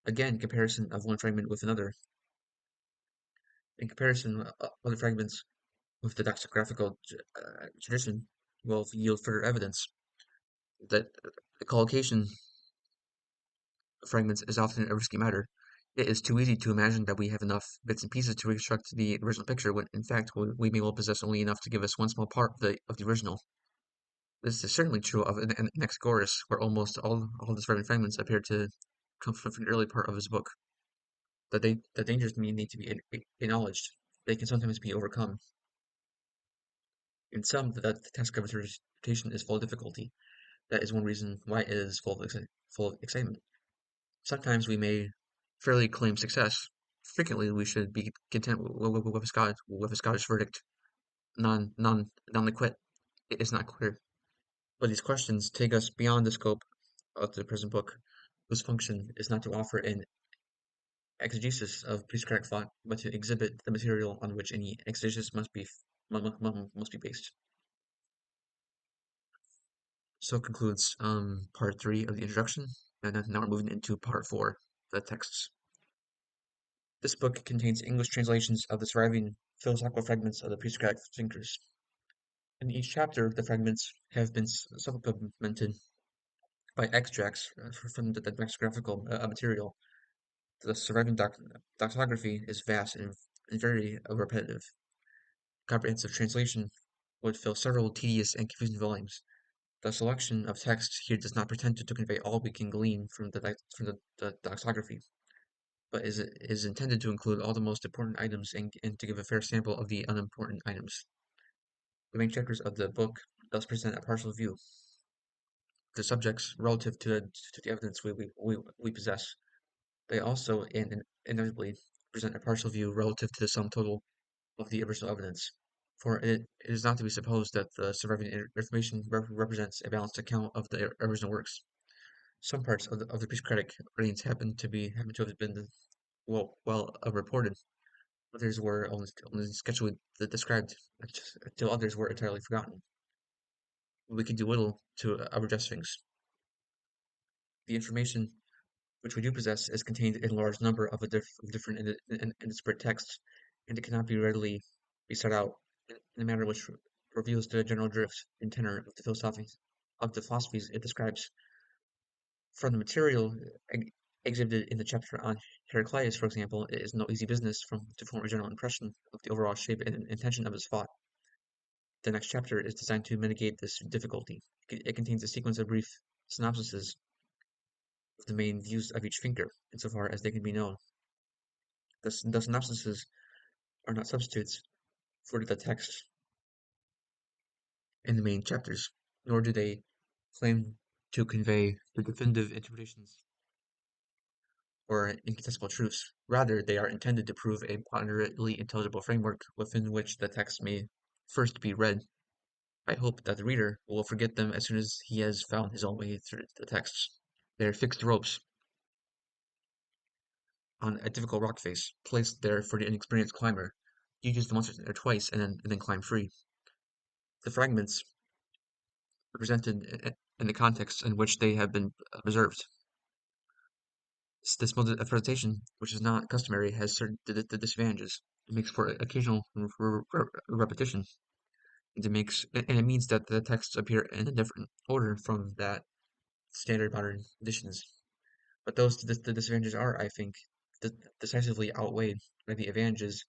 Again, comparison of one fragment with another. In comparison, other fragments with the doxographical tradition will yield further evidence that the collocation fragments is often a risky matter. It is too easy to imagine that we have enough bits and pieces to reconstruct the original picture, when in fact we may well possess only enough to give us one small part of the original. This is certainly true of Anaxagoras, where almost all the surviving fragments appear to come from the early part of his book. The dangers may need to be acknowledged. They can sometimes be overcome. In some, the task of interpretation is full of difficulty. That is one reason why it is full of excitement. Sometimes we may fairly claim success. Frequently, we should be content with a Scottish verdict. Non-liquid. It is not clear. But these questions take us beyond the scope of the present book, whose function is not to offer an exegesis of presocratic thought, but to exhibit the material on which any exegesis must be based. So concludes part 3 of the introduction, and then now we're moving into part 4, the texts. This book contains English translations of the surviving philosophical fragments of the presocratic thinkers. In each chapter, the fragments have been supplemented by extracts from the lexicographical material. The surviving doxography is vast and very repetitive. Comprehensive translation would fill several tedious and confusing volumes. The selection of text here does not pretend to convey all we can glean from the doxography, but is intended to include all the most important items and to give a fair sample of the unimportant items. The main chapters of the book thus present a partial view. The subjects relative to the evidence we possess. They also inevitably present a partial view relative to the sum total of the original evidence. For it is not to be supposed that the surviving information represents a balanced account of the original works. Some parts of the presocratic writings happen to have been well reported. Others were only sketchily described, till others were entirely forgotten. We can do little to redress things. The information which we do possess is contained in a large number of different and disparate texts, and it cannot be readily be set out in a manner which reveals the general drift and tenor of the philosophies it describes. From the material exhibited in the chapter on Heraclius, for example, it is no easy business to form a general impression of the overall shape and intention of his thought. The next chapter is designed to mitigate this difficulty. It contains a sequence of brief synopsises of the main views of each thinker, insofar as they can be known. The synopsises are not substitutes for the text in the main chapters, nor do they claim to convey the definitive interpretations or incontestable truths. Rather, they are intended to prove a moderately intelligible framework within which the text may first be read. I hope that the reader will forget them as soon as he has found his own way through the texts. They are fixed ropes on a difficult rock face, placed there for the inexperienced climber. You use them once or twice and then climb free. The fragments are presented in the context in which they have been observed. This mode of presentation, which is not customary, has certain disadvantages. It makes for occasional repetition. And it means that the texts appear in a different order from that standard modern editions. But the disadvantages are, I think, decisively outweighed by the advantages.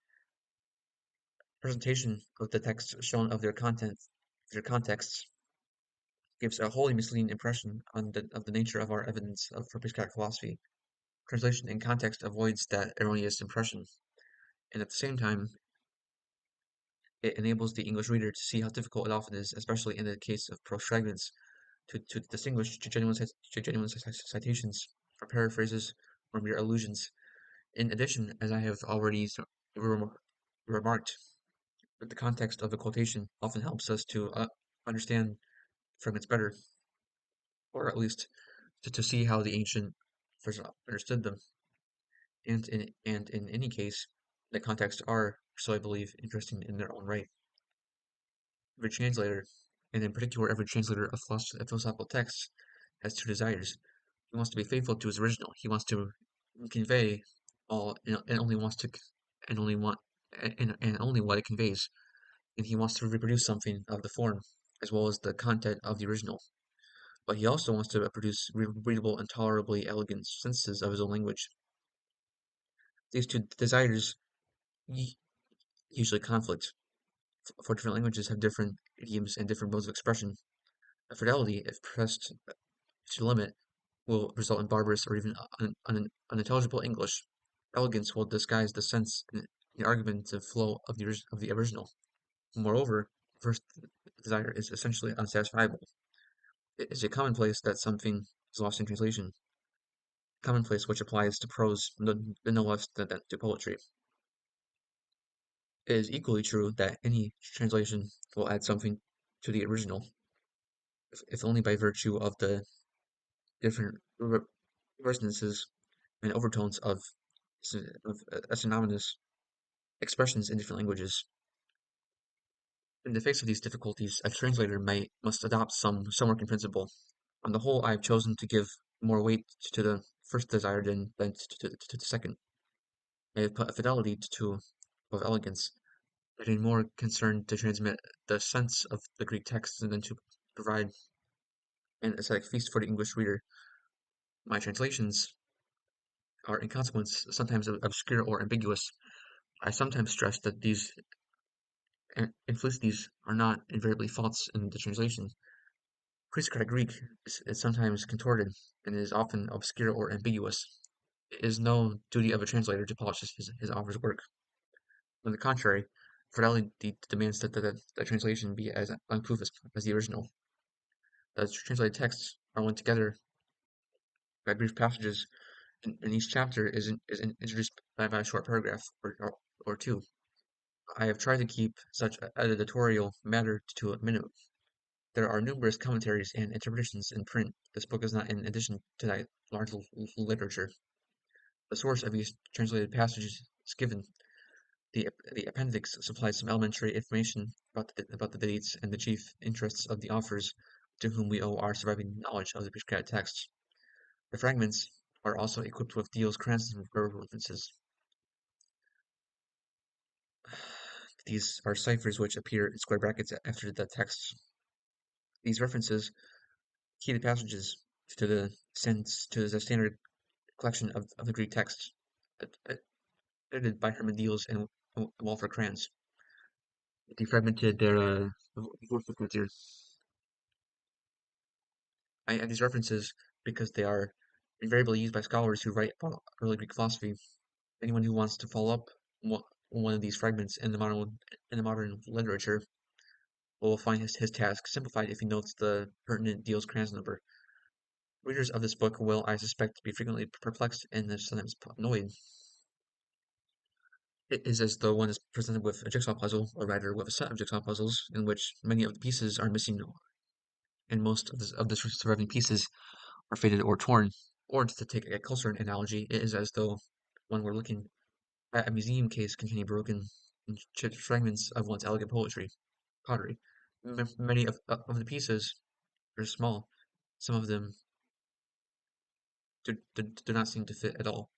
Presentation of the text shown of their contexts, gives a wholly misleading impression of the nature of our evidence for presocratic philosophy. Translation in context avoids that erroneous impression, and at the same time, it enables the English reader to see how difficult it often is, especially in the case of prose fragments, to distinguish genuine citations from paraphrases or mere allusions. In addition, as I have already remarked, that the context of the quotation often helps us to understand fragments better, or at least to see how the ancient first understood them. And in any case, the contexts are, so I believe, interesting in their own right. Every translator, and in particular every translator of philosophical texts, has two desires. He wants to be faithful to his original. He wants to convey all, and only wants to, and only want, and only what it conveys. And he wants to reproduce something of the form, as well as the content of the original. but he also wants to produce readable and tolerably elegant sentences of his own language. These two desires usually conflict, for different languages have different idioms and different modes of expression. Fidelity, if pressed to the limit, will result in barbarous or even unintelligible English. Elegance will disguise the sense and the argumentative flow of the original. Moreover, first desire is essentially unsatisfiable. It is a commonplace that something is lost in translation, commonplace which applies to prose no less than to poetry. It is equally true that any translation will add something to the original, if only by virtue of the different resonances and overtones of synonymous expressions in different languages. In the face of these difficulties, a translator must adopt some working principle. On the whole, I have chosen to give more weight to the first desire than to the second. I have put a fidelity of elegance, getting more concerned to transmit the sense of the Greek text than to provide an aesthetic feast for the English reader. My translations are, in consequence, sometimes obscure or ambiguous. I sometimes stress that these infelicities are not invariably faults in the translation. Presocratic Greek is sometimes contorted and is often obscure or ambiguous. It is no duty of a translator to polish his author's work. On the contrary, fidelity demands that translation be as uncouth as the original. The translated texts are linked together by brief passages, and each chapter is introduced by a short paragraph or two. I have tried to keep such editorial matter to a minimum. There are numerous commentaries and interpretations in print. This book is not in addition to that large literature. The source of each translated passage is given. The appendix supplies some elementary information about the dates and the chief interests of the authors to whom we owe our surviving knowledge of the prescribed texts. The fragments are also equipped with Diels Cranston references. These are ciphers which appear in square brackets after the text. These references key the passages to the standard collection of the Greek texts, edited by Herman Diels and Walter Krantz. Defragmented their here. I add these references because they are invariably used by scholars who write about early Greek philosophy. Anyone who wants to follow up one of these fragments in the modern literature will find his task simplified if he notes the pertinent Diels Kranz number. Readers of this book will, I suspect, be frequently perplexed and sometimes annoyed. It is as though one is presented with a jigsaw puzzle, or rather with a set of jigsaw puzzles, in which many of the pieces are missing, and most of the surviving pieces are faded or torn. Or to take a closer analogy, it is as though one were looking at a museum case containing broken and chipped fragments of once elegant pottery. Many of the pieces are small. Some of them do not seem to fit at all,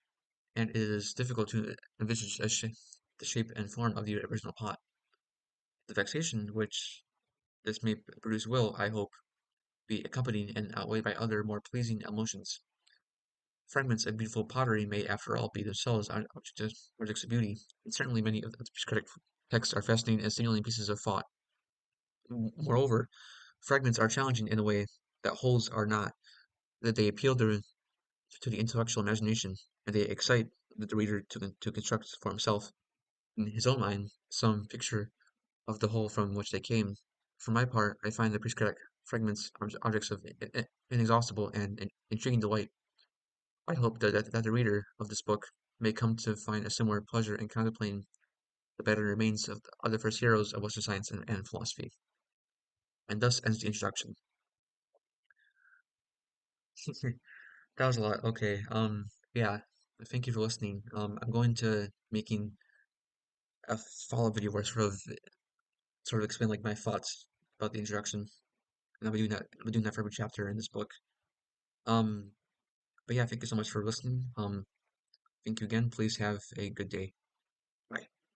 and it is difficult to envisage the shape and form of the original pot. The vexation which this may produce will, I hope, be accompanied and outweighed by other more pleasing emotions. Fragments of beautiful pottery may, after all, be themselves objects of beauty, and certainly many of the critic texts are fascinating and stimulating pieces of thought. Moreover, fragments are challenging in a way that wholes are not, that they appeal to the intellectual imagination, and they excite the reader to construct for himself, in his own mind, some picture of the whole from which they came. For my part, I find the presocratic fragments objects of inexhaustible and intriguing delight. I hope that the reader of this book may come to find a similar pleasure in contemplating the battered remains of the other first heroes of Western science and philosophy. And thus ends the introduction. That was a lot. Okay. Yeah. Thank you for listening. I'm going to making a follow-up video where I sort of explain like my thoughts about the introduction, and I'll be doing that. I'll be doing that for every chapter in this book. Um, but yeah, thank you so much for listening. Thank you again. Please have a good day.